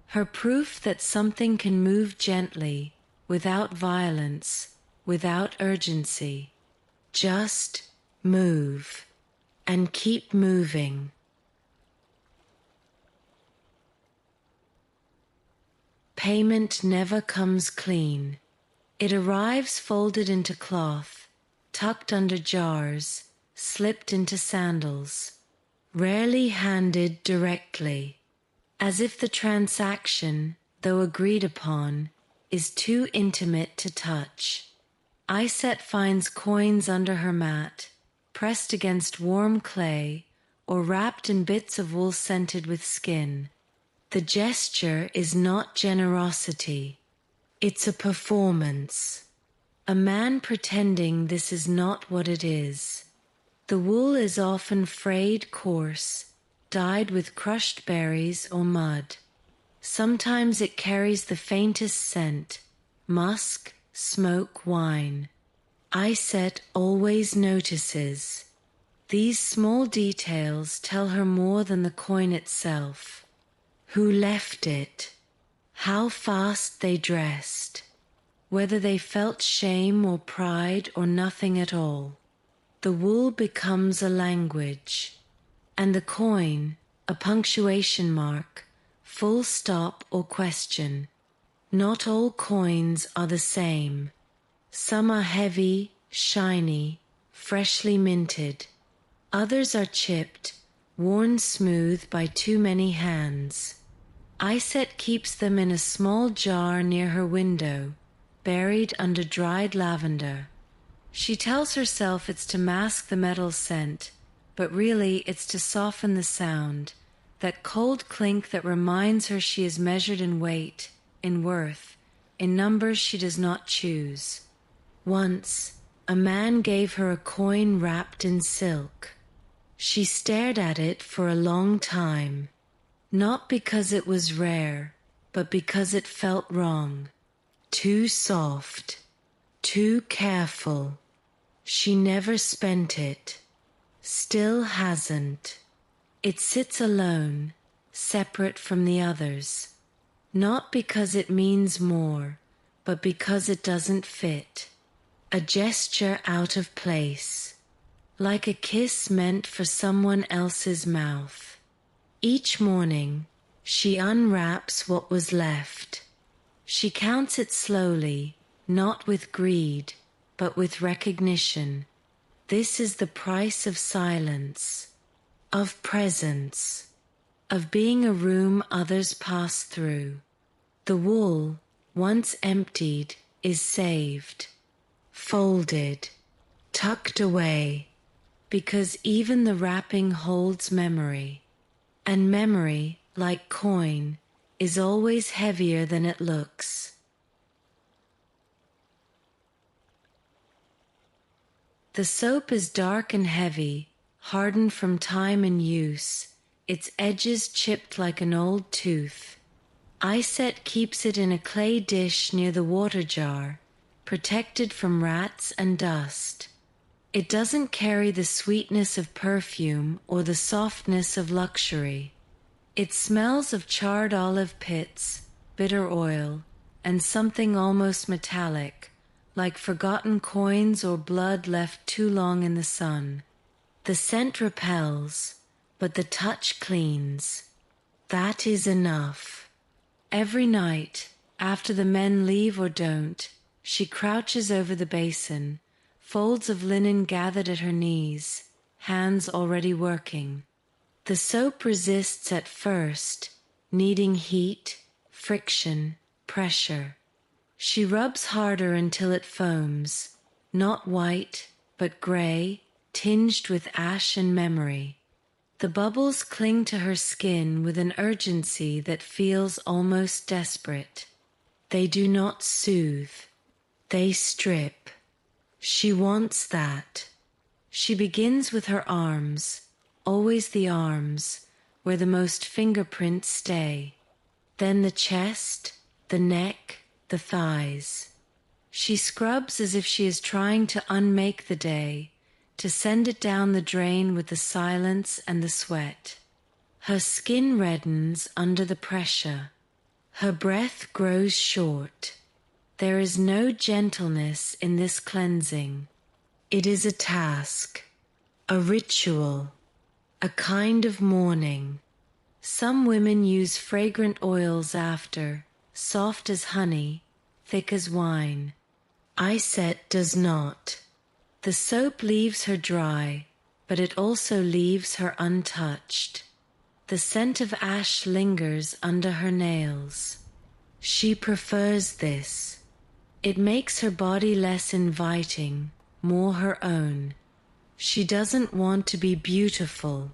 her proof that something can move gently, without violence, without urgency. Just move, and keep moving. Payment never comes clean. It arrives folded into cloth, tucked under jars, slipped into sandals, rarely handed directly, as if the transaction, though agreed upon, is too intimate to touch. Iset finds coins under her mat, pressed against warm clay, or wrapped in bits of wool scented with skin. The gesture is not generosity, it's a performance. A man pretending this is not what it is. The wool is often frayed coarse, dyed with crushed berries or mud. Sometimes it carries the faintest scent, musk, smoke, wine. Iset always notices. These small details tell her more than the coin itself. Who left it? How fast they dressed? Whether they felt shame or pride or nothing at all. The wool becomes a language, and the coin, a punctuation mark, full stop or question. Not all coins are the same. Some are heavy, shiny, freshly minted. Others are chipped, worn smooth by too many hands. Iset keeps them in a small jar near her window, buried under dried lavender. She tells herself it's to mask the metal scent, but really it's to soften the sound, that cold clink that reminds her she is measured in weight, in worth, in numbers she does not choose. Once, a man gave her a coin wrapped in silk. She stared at it for a long time, not because it was rare, but because it felt wrong. Too soft, too careful. She never spent it, still hasn't. It sits alone, separate from the others, not because it means more, but because it doesn't fit. A gesture out of place, like a kiss meant for someone else's mouth. Each morning, she unwraps what was left. She counts it slowly, not with greed, but with recognition. This is the price of silence, of presence, of being a room others pass through. The wool, once emptied, is saved, folded, tucked away, because even the wrapping holds memory. And memory, like coin, is always heavier than it looks. The soap is dark and heavy, hardened from time and use, its edges chipped like an old tooth. Iset keeps it in a clay dish near the water jar, protected from rats and dust. It doesn't carry the sweetness of perfume or the softness of luxury. It smells of charred olive pits, bitter oil, and something almost metallic, like forgotten coins or blood left too long in the sun. The scent repels, but the touch cleans. That is enough. Every night, after the men leave or don't, she crouches over the basin, folds of linen gathered at her knees, hands already working. The soap resists at first, needing heat, friction, pressure. She rubs harder until it foams, not white, but gray, tinged with ash and memory. The bubbles cling to her skin with an urgency that feels almost desperate. They do not soothe, they strip. She wants that. She begins with her arms, always the arms, where the most fingerprints stay. Then the chest, the neck, the thighs. She scrubs as if she is trying to unmake the day, to send it down the drain with the silence and the sweat. Her skin reddens under the pressure. Her breath grows short. There is no gentleness in this cleansing. It is a task, a ritual, a kind of mourning. Some women use fragrant oils after, soft as honey, thick as wine. Iset does not. The soap leaves her dry, but it also leaves her untouched. The scent of ash lingers under her nails. She prefers this. It makes her body less inviting, more her own. She doesn't want to be beautiful.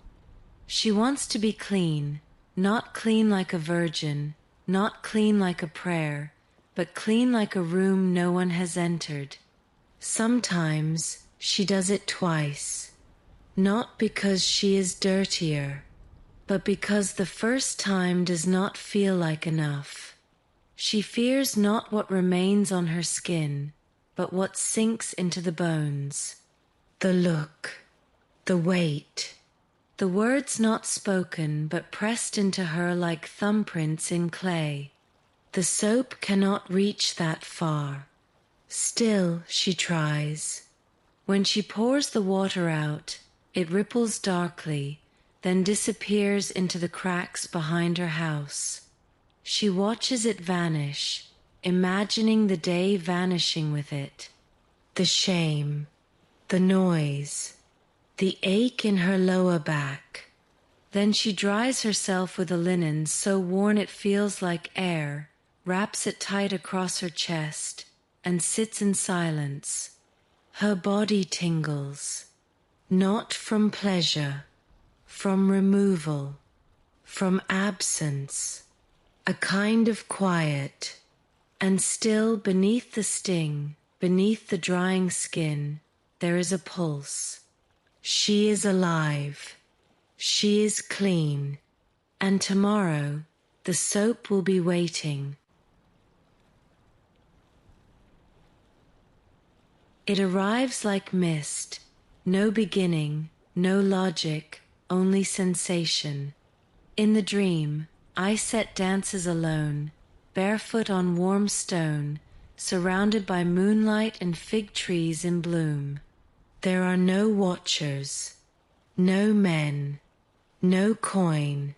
She wants to be clean, not clean like a virgin, not clean like a prayer, but clean like a room no one has entered. Sometimes she does it twice, not because she is dirtier, but because the first time does not feel like enough. She fears not what remains on her skin, but what sinks into the bones. The look, the weight, the words not spoken but pressed into her like thumbprints in clay. The soap cannot reach that far. Still she tries. When she pours the water out, it ripples darkly, then disappears into the cracks behind her house. She watches it vanish, imagining the day vanishing with it. The shame, the noise, the ache in her lower back. Then she dries herself with a linen so worn it feels like air, wraps it tight across her chest, and sits in silence. Her body tingles, not from pleasure, from removal, from absence, a kind of quiet. And still beneath the sting, beneath the drying skin, there is a pulse. She is alive. She is clean. And tomorrow the soap will be waiting. It arrives like mist, no beginning, no logic, only sensation. In the dream, Iset dances alone, barefoot on warm stone, surrounded by moonlight and fig trees in bloom. There are no watchers, no men, no coin,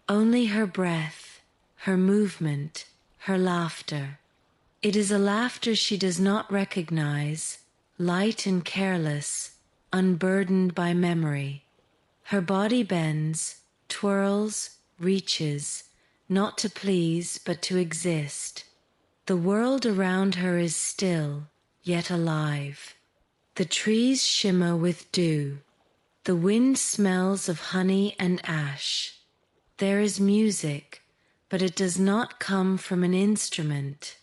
only her breath, her movement, her laughter. It is a laughter she does not recognize, light and careless, unburdened by memory. Her body bends, twirls, reaches, not to please but to exist. The world around her is still, yet alive. The trees shimmer with dew. The wind smells of honey and ash. There is music, but it does not come from an instrument.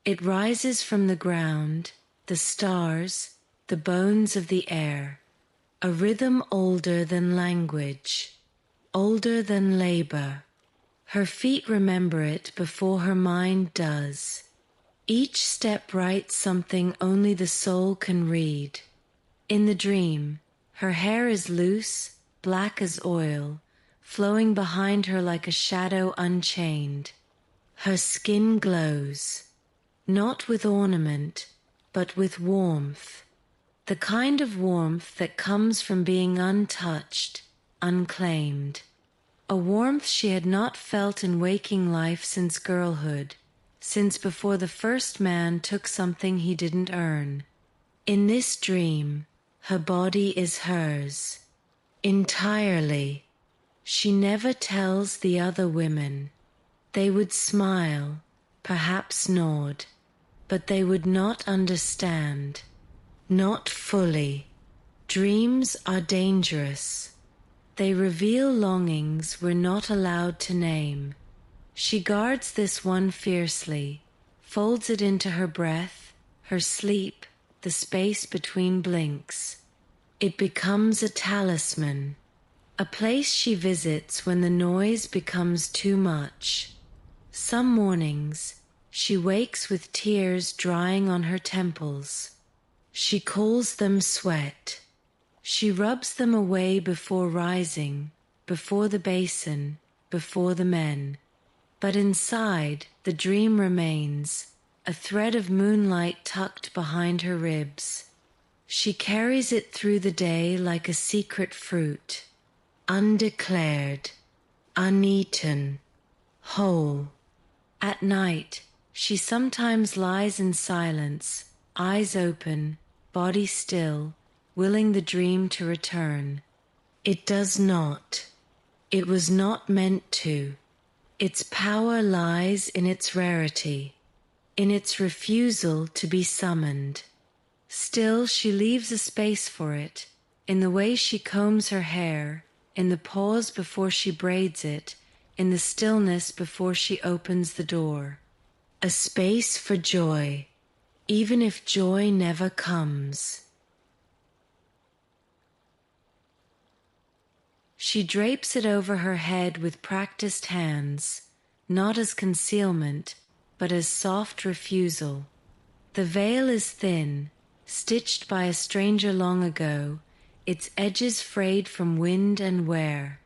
It rises from the ground, the stars, the bones of the air. A rhythm older than language, older than labor. Her feet remember it before her mind does. Each step writes something only the soul can read. In the dream, her hair is loose, black as oil, flowing behind her like a shadow unchained. Her skin glows, not with ornament, but with warmth. The kind of warmth that comes from being untouched, unclaimed. A warmth she had not felt in waking life since girlhood, since before the first man took something he didn't earn. In this dream, her body is hers, entirely. She never tells the other women. They would smile, perhaps nod, but they would not understand. Not fully. Dreams are dangerous. They reveal longings we're not allowed to name. She guards this one fiercely, folds it into her breath, her sleep, the space between blinks. It becomes a talisman, a place she visits when the noise becomes too much. Some mornings, she wakes with tears drying on her temples. She calls them sweat. She rubs them away before rising, before the basin, before the men. But inside, the dream remains, a thread of moonlight tucked behind her ribs. She carries it through the day like a secret fruit, undeclared, uneaten, whole. At night, she sometimes lies in silence, eyes open, body still, willing the dream to return. It does not. It was not meant to. Its power lies in its rarity, in its refusal to be summoned. Still, she leaves a space for it, in the way she combs her hair, in the pause before she braids it, in the stillness before she opens the door. A space for joy, even if joy never comes. She drapes it over her head with practiced hands, not as concealment, but as soft refusal. The veil is thin, stitched by a stranger long ago, its edges frayed from wind and wear.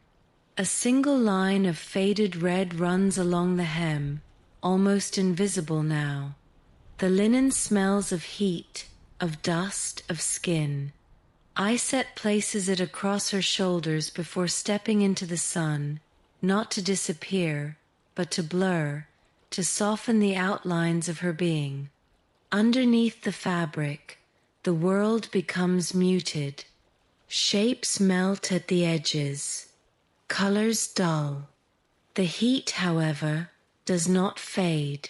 A single line of faded red runs along the hem, almost invisible now. The linen smells of heat, of dust, of skin. Iset places it across her shoulders before stepping into the sun, not to disappear, but to blur, to soften the outlines of her being. Underneath the fabric, the world becomes muted. Shapes melt at the edges, colors dull. The heat, however, does not fade.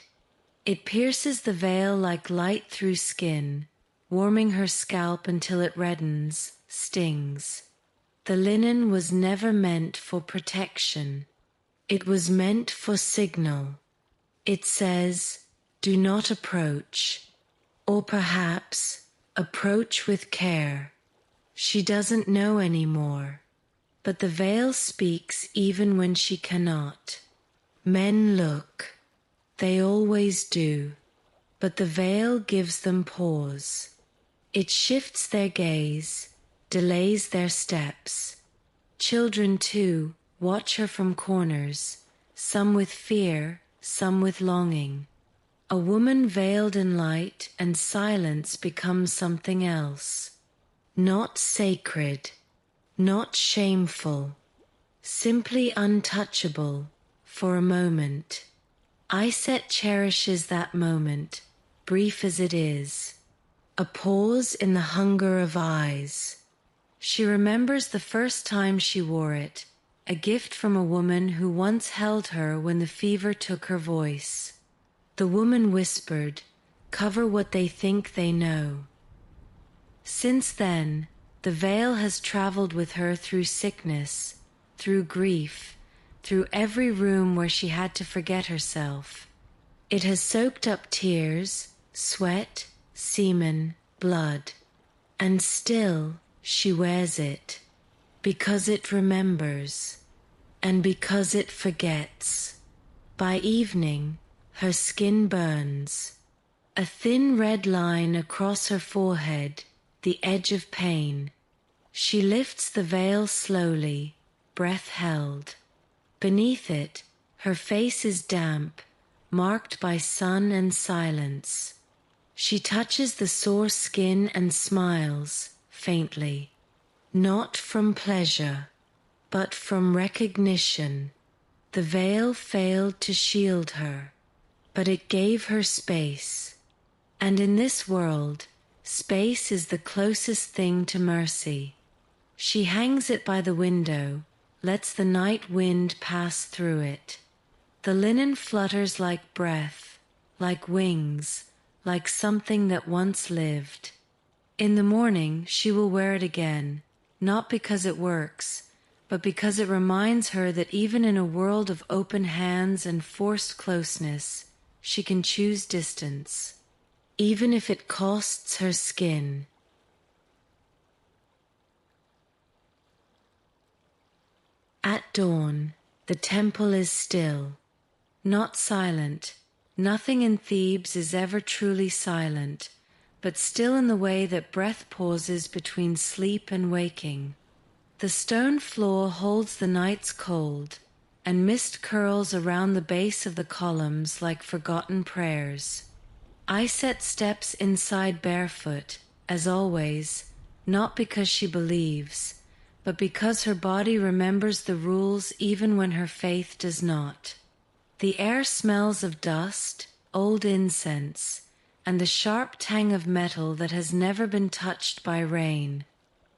It pierces the veil like light through skin, warming her scalp until it reddens, stings. The linen was never meant for protection. It was meant for signal. It says, "Do not approach," or perhaps, "Approach with care." She doesn't know anymore, but the veil speaks even when she cannot. Men look. They always do, but the veil gives them pause. It shifts their gaze, delays their steps. Children, too, watch her from corners, some with fear, some with longing. A woman veiled in light and silence becomes something else. Not sacred, not shameful, simply untouchable for a moment. Iset cherishes that moment, brief as it is. A pause in the hunger of eyes. She remembers the first time she wore it, a gift from a woman who once held her when the fever took her voice. The woman whispered, "Cover what they think they know." Since then, the veil has traveled with her through sickness, through grief, through every room where she had to forget herself. It has soaked up tears, sweat, semen, blood, and still she wears it, because it remembers, and because it forgets. By evening, her skin burns. A thin red line across her forehead, the edge of pain. She lifts the veil slowly, breath held. Beneath it, her face is damp, marked by sun and silence. She touches the sore skin and smiles, faintly. Not from pleasure, but from recognition. The veil failed to shield her, but it gave her space. And in this world, space is the closest thing to mercy. She hangs it by the window, lets the night wind pass through it. The linen flutters like breath, like wings, like something that once lived. In the morning, she will wear it again, not because it works, but because it reminds her that even in a world of open hands and forced closeness, she can choose distance, even if it costs her skin. At dawn, the temple is still, not silent. Nothing in Thebes is ever truly silent, but still in the way that breath pauses between sleep and waking. The stone floor holds the night's cold, and mist curls around the base of the columns like forgotten prayers. Iset steps inside barefoot, as always, not because she believes, but because her body remembers the rules even when her faith does not. The air smells of dust, old incense, and the sharp tang of metal that has never been touched by rain.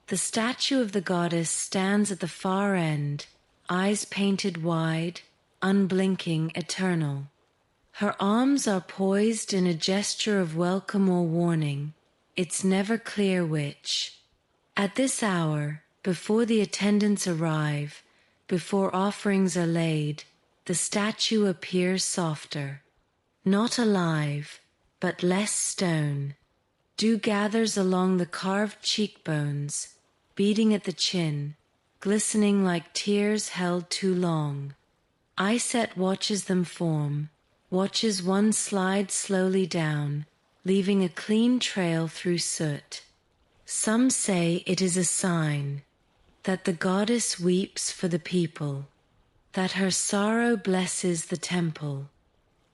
The statue of the goddess stands at the far end, eyes painted wide, unblinking, eternal. Her arms are poised in a gesture of welcome or warning, it's never clear which. At this hour, before the attendants arrive, before offerings are laid, the statue appears softer. Not alive, but less stone. Dew gathers along the carved cheekbones, beating at the chin, glistening like tears held too long. Iset watches them form, watches one slide slowly down, leaving a clean trail through soot. Some say it is a sign that the goddess weeps for the people, that her sorrow blesses the temple.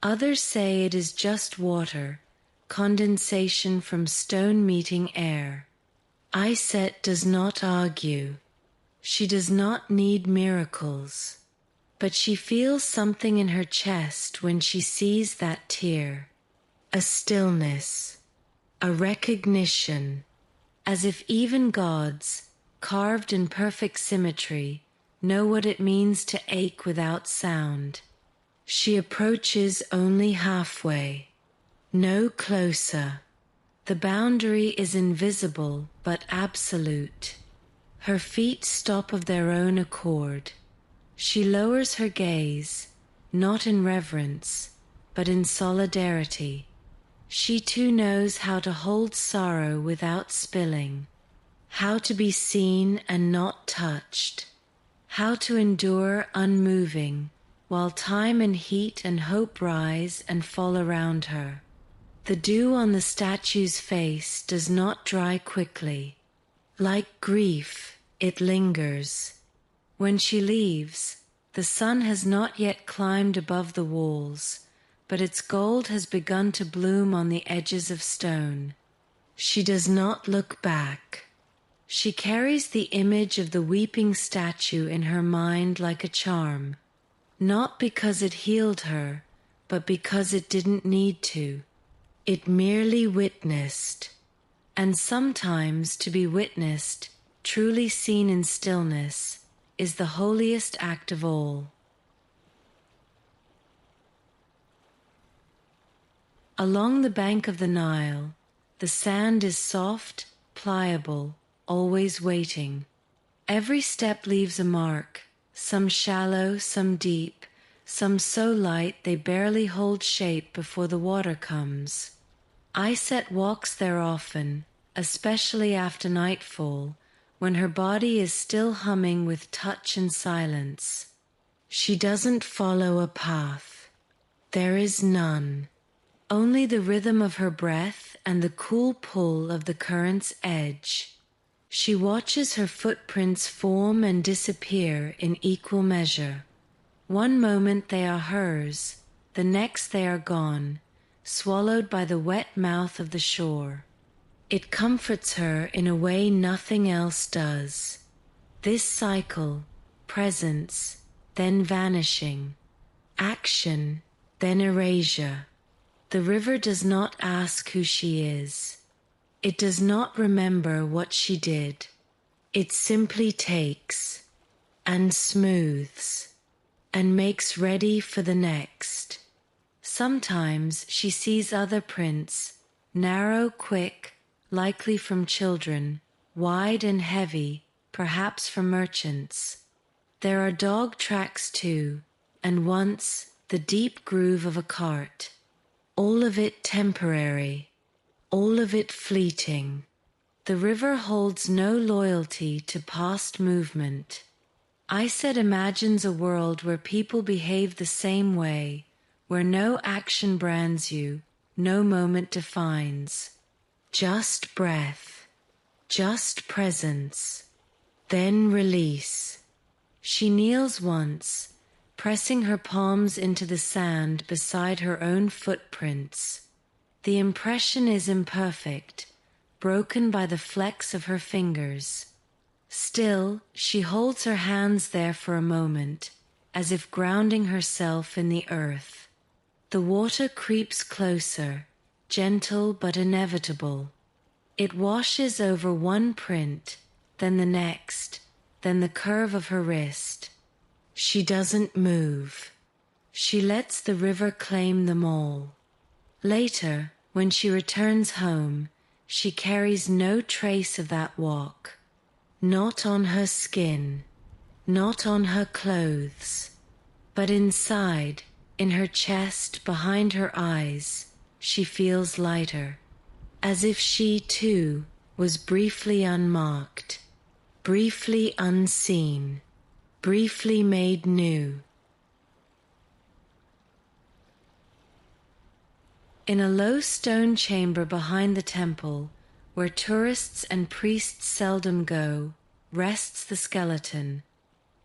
Others say it is just water, condensation from stone meeting air. Iset does not argue. She does not need miracles. But she feels something in her chest when she sees that tear. A stillness, a recognition, as if even gods, carved in perfect symmetry, know what it means to ache without sound. She approaches only halfway, no closer. The boundary is invisible but absolute. Her feet stop of their own accord. She lowers her gaze, not in reverence, but in solidarity. She too knows how to hold sorrow without spilling, how to be seen and not touched, how to endure unmoving, while time and heat and hope rise and fall around her. The dew on the statue's face does not dry quickly. Like grief, it lingers. When she leaves, the sun has not yet climbed above the walls, but its gold has begun to bloom on the edges of stone. She does not look back. She carries the image of the weeping statue in her mind like a charm, not because it healed her, but because it didn't need to. It merely witnessed. And sometimes to be witnessed, truly seen in stillness, is the holiest act of all. Along the bank of the Nile, the sand is soft, pliable, always waiting. Every step leaves a mark, some shallow, some deep, some so light they barely hold shape before the water comes. Iset walks there often, especially after nightfall, when her body is still humming with touch and silence. She doesn't follow a path. There is none. Only the rhythm of her breath and the cool pull of the current's edge. She watches her footprints form and disappear in equal measure. One moment they are hers, the next they are gone, swallowed by the wet mouth of the shore. It comforts her in a way nothing else does. This cycle, presence, then vanishing, action, then erasure. The river does not ask who she is. It does not remember what she did. It simply takes, and smooths, and makes ready for the next. Sometimes she sees other prints, narrow, quick, likely from children, wide and heavy, perhaps from merchants. There are dog tracks too, and once the deep groove of a cart. All of it temporary, all of it fleeting. The river holds no loyalty to past movement. Iset imagines a world where people behave the same way, where no action brands you, no moment defines. Just breath, just presence, then release. She kneels once, pressing her palms into the sand beside her own footprints. The impression is imperfect, broken by the flecks of her fingers. Still, she holds her hands there for a moment, as if grounding herself in the earth. The water creeps closer, gentle but inevitable. It washes over one print, then the next, then the curve of her wrist. She doesn't move. She lets the river claim them all. Later, when she returns home, she carries no trace of that walk. Not on her skin, not on her clothes, but inside, in her chest, behind her eyes, she feels lighter, as if she, too, was briefly unmarked, briefly unseen, briefly made new. In a low stone chamber behind the temple, where tourists and priests seldom go, rests the skeleton.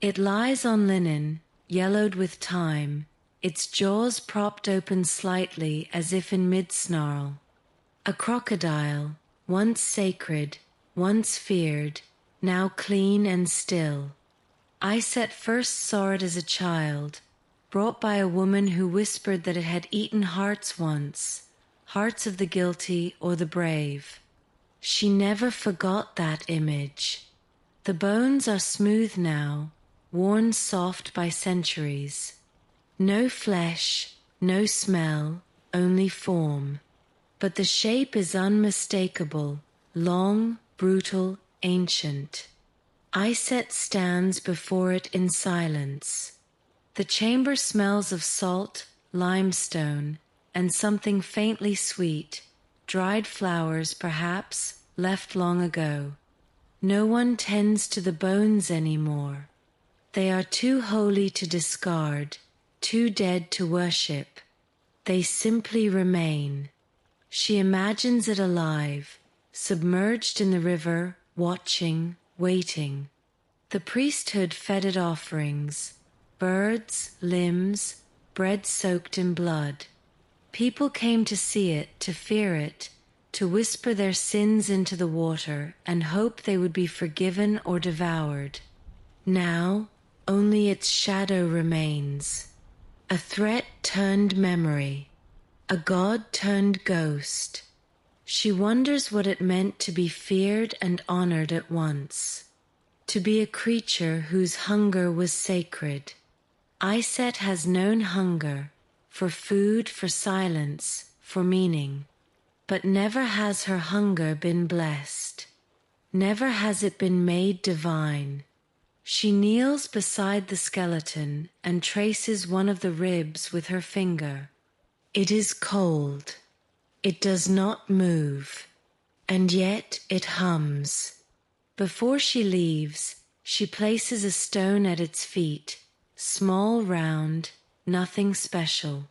It lies on linen, yellowed with time, its jaws propped open slightly as if in mid-snarl. A crocodile, once sacred, once feared, now clean and still. Iset first saw it as a child, brought by a woman who whispered that it had eaten hearts once, hearts of the guilty or the brave. She never forgot that image. The bones are smooth now, worn soft by centuries. No flesh, no smell, only form. But the shape is unmistakable, long, brutal, ancient. Iset stands before it in silence. The chamber smells of salt, limestone, and something faintly sweet, dried flowers perhaps, left long ago. No one tends to the bones anymore. They are too holy to discard, too dead to worship. They simply remain. She imagines it alive, submerged in the river, watching, waiting. The priesthood fed it offerings, birds, limbs, bread soaked in blood. People came to see it, to fear it, to whisper their sins into the water and hope they would be forgiven or devoured. Now, only its shadow remains. A threat turned memory. A god turned ghost. She wonders what it meant to be feared and honored at once. To be a creature whose hunger was sacred. Iset has known hunger, for food, for silence, for meaning. But never has her hunger been blessed. Never has it been made divine. She kneels beside the skeleton and traces one of the ribs with her finger. It is cold. It does not move. And yet it hums. Before she leaves, she places a stone at its feet, small, round, nothing special.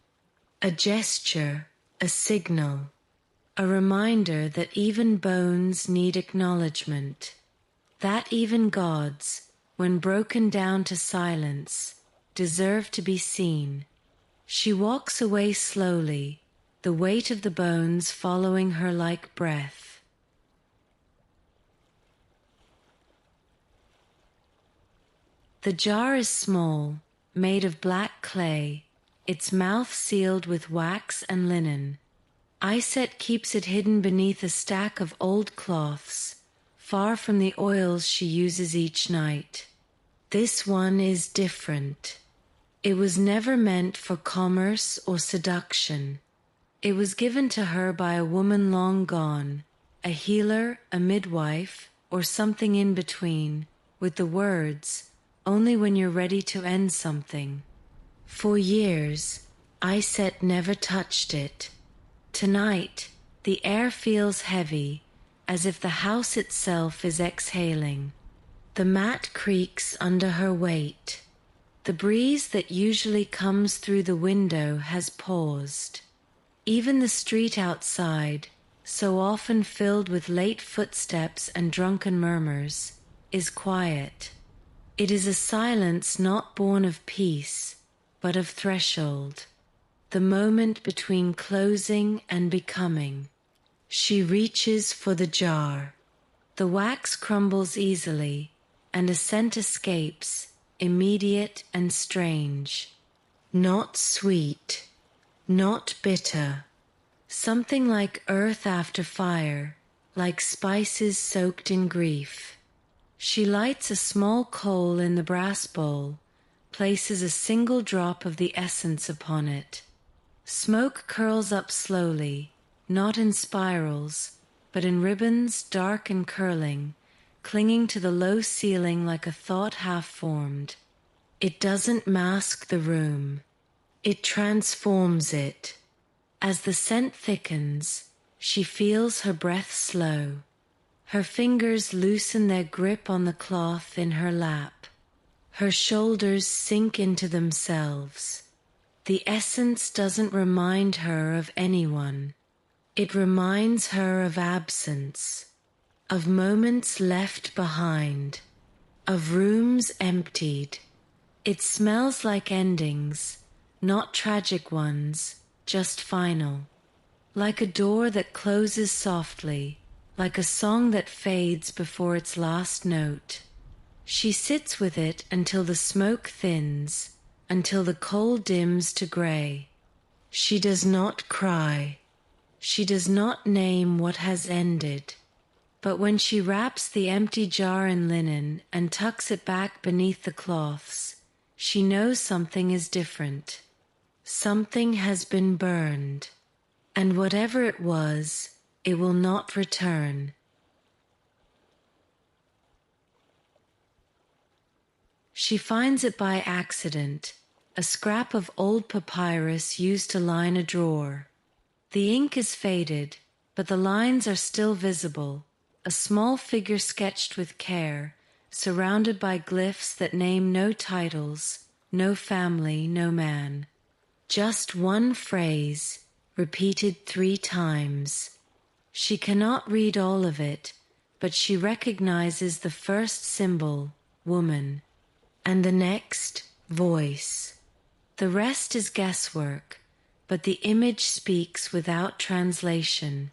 A gesture, a signal, a reminder that even bones need acknowledgement, that even gods, when broken down to silence, deserve to be seen. She walks away slowly, the weight of the bones following her like breath. The jar is small, made of black clay, its mouth sealed with wax and linen. Iset keeps it hidden beneath a stack of old cloths, far from the oils she uses each night. This one is different. It was never meant for commerce or seduction. It was given to her by a woman long gone, a healer, a midwife, or something in between, with the words, "Only when you're ready to end something." For years, Iset never touched it. Tonight, the air feels heavy, as if the house itself is exhaling. The mat creaks under her weight. The breeze that usually comes through the window has paused. Even the street outside, so often filled with late footsteps and drunken murmurs, is quiet. It is a silence not born of peace, but of threshold, the moment between closing and becoming. She reaches for the jar. The wax crumbles easily, and a scent escapes, immediate and strange. Not sweet, not bitter, something like earth after fire, like spices soaked in grief. She lights a small coal in the brass bowl, places a single drop of the essence upon it. Smoke curls up slowly, not in spirals, but in ribbons dark and curling, clinging to the low ceiling like a thought half-formed. It doesn't mask the room. It transforms it. As the scent thickens, she feels her breath slow. Her fingers loosen their grip on the cloth in her lap. Her shoulders sink into themselves. The essence doesn't remind her of anyone. It reminds her of absence, of moments left behind, of rooms emptied. It smells like endings, not tragic ones, just final. Like a door that closes softly, like a song that fades before its last note. She sits with it until the smoke thins, until the coal dims to grey. She does not cry. She does not name what has ended. But when she wraps the empty jar in linen and tucks it back beneath the cloths, she knows something is different. Something has been burned, and whatever it was, it will not return. She finds it by accident, a scrap of old papyrus used to line a drawer. The ink is faded, but the lines are still visible, a small figure sketched with care, surrounded by glyphs that name no titles, no family, no man. Just one phrase, repeated 3 times. She cannot read all of it, but she recognizes the first symbol, woman, and the next, voice. The rest is guesswork, but the image speaks without translation.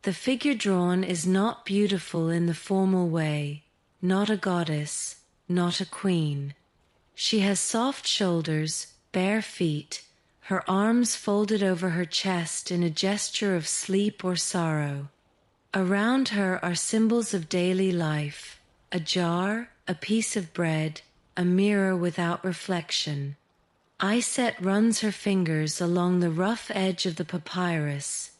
The figure drawn is not beautiful in the formal way, not a goddess, not a queen. She has soft shoulders, bare feet, her arms folded over her chest in a gesture of sleep or sorrow. Around her are symbols of daily life, a jar, a piece of bread, a mirror without reflection. Iset runs her fingers along the rough edge of the papyrus,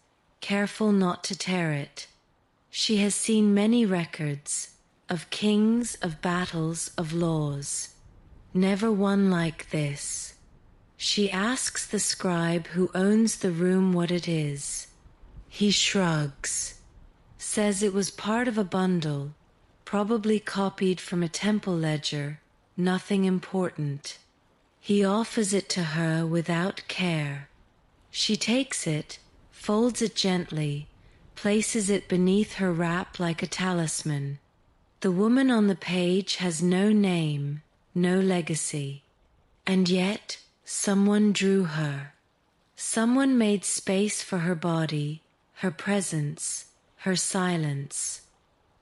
careful not to tear it. She has seen many records, of kings, of battles, of laws. Never one like this. She asks the scribe who owns the room what it is. He shrugs, says it was part of a bundle, probably copied from a temple ledger, nothing important. He offers it to her without care. She takes it, folds it gently, places it beneath her wrap like a talisman. The woman on the page has no name, no legacy. And yet, someone drew her. Someone made space for her body, her presence, her silence.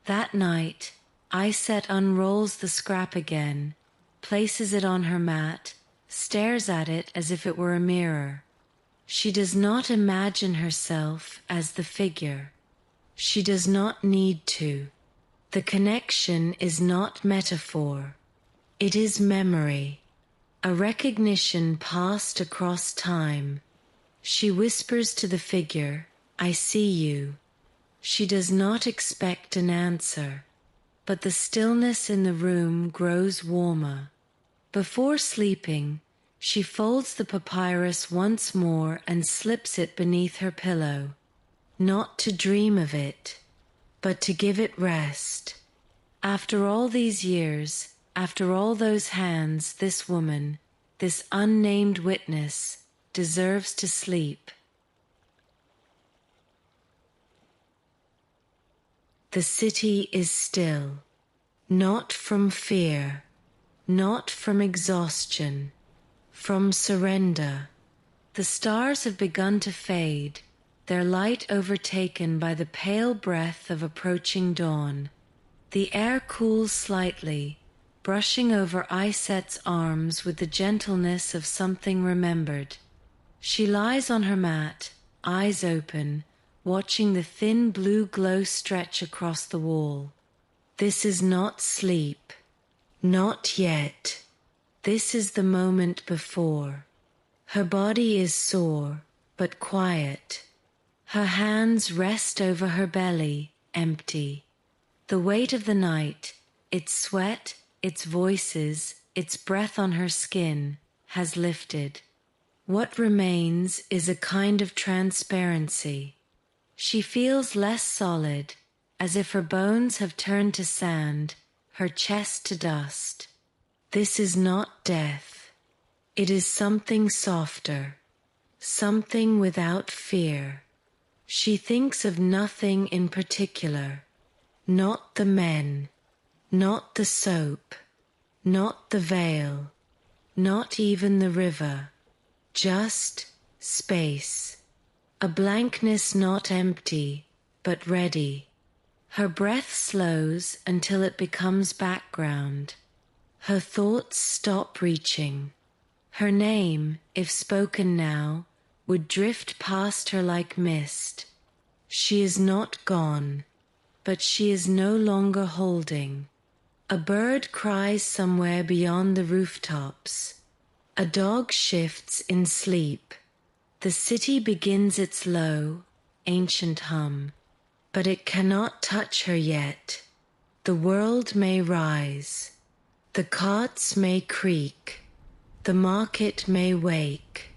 That night, Iset unrolls the scrap again, places it on her mat, stares at it as if it were a mirror. She does not imagine herself as the figure. She does not need to. The connection is not metaphor. It is memory, a recognition passed across time. She whispers to the figure, "I see you." She does not expect an answer, but the stillness in the room grows warmer. Before sleeping, she folds the papyrus once more and slips it beneath her pillow, not to dream of it, but to give it rest. After all these years, after all those hands, this woman, this unnamed witness, deserves to sleep. The city is still, not from fear, not from exhaustion, from surrender. The stars have begun to fade, their light overtaken by the pale breath of approaching dawn. The air cools slightly, brushing over Iset's arms with the gentleness of something remembered. She lies on her mat, eyes open, watching the thin blue glow stretch across the wall. This is not sleep. Not yet. This is the moment before. Her body is sore, but quiet. Her hands rest over her belly, empty. The weight of the night, its sweat, its voices, its breath on her skin, has lifted. What remains is a kind of transparency. She feels less solid, as if her bones have turned to sand, her chest to dust. This is not death. It is something softer, something without fear. She thinks of nothing in particular. Not the men, not the soap, not the veil, not even the river. Just space. A blankness not empty, but ready. Her breath slows until it becomes background. Her thoughts stop reaching. Her name, if spoken now, would drift past her like mist. She is not gone, but she is no longer holding. A bird cries somewhere beyond the rooftops. A dog shifts in sleep. The city begins its low, ancient hum, but it cannot touch her yet. The world may rise. The carts may creak. The market may wake.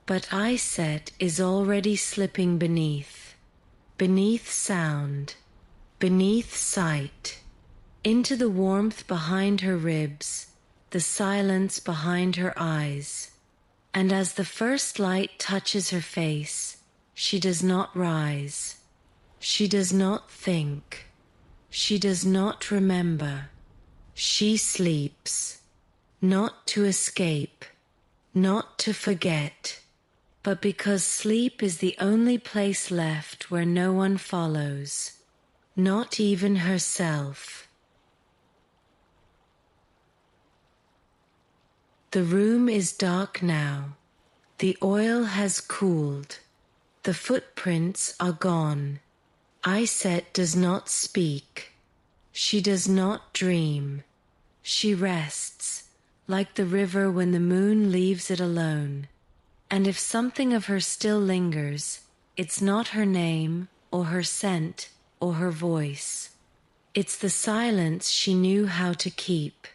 But Iset is already slipping beneath sound, beneath sight, into the warmth behind her ribs, the silence behind her eyes. And as the first light touches her face, she does not rise. She does not think. She does not remember. She sleeps, not to escape, not to forget, but because sleep is the only place left where no one follows, not even herself. The room is dark now. The oil has cooled. The footprints are gone. Iset does not speak. She does not dream. She rests, like the river when the moon leaves it alone. And if something of her still lingers, it's not her name, or her scent, or her voice. It's the silence she knew how to keep.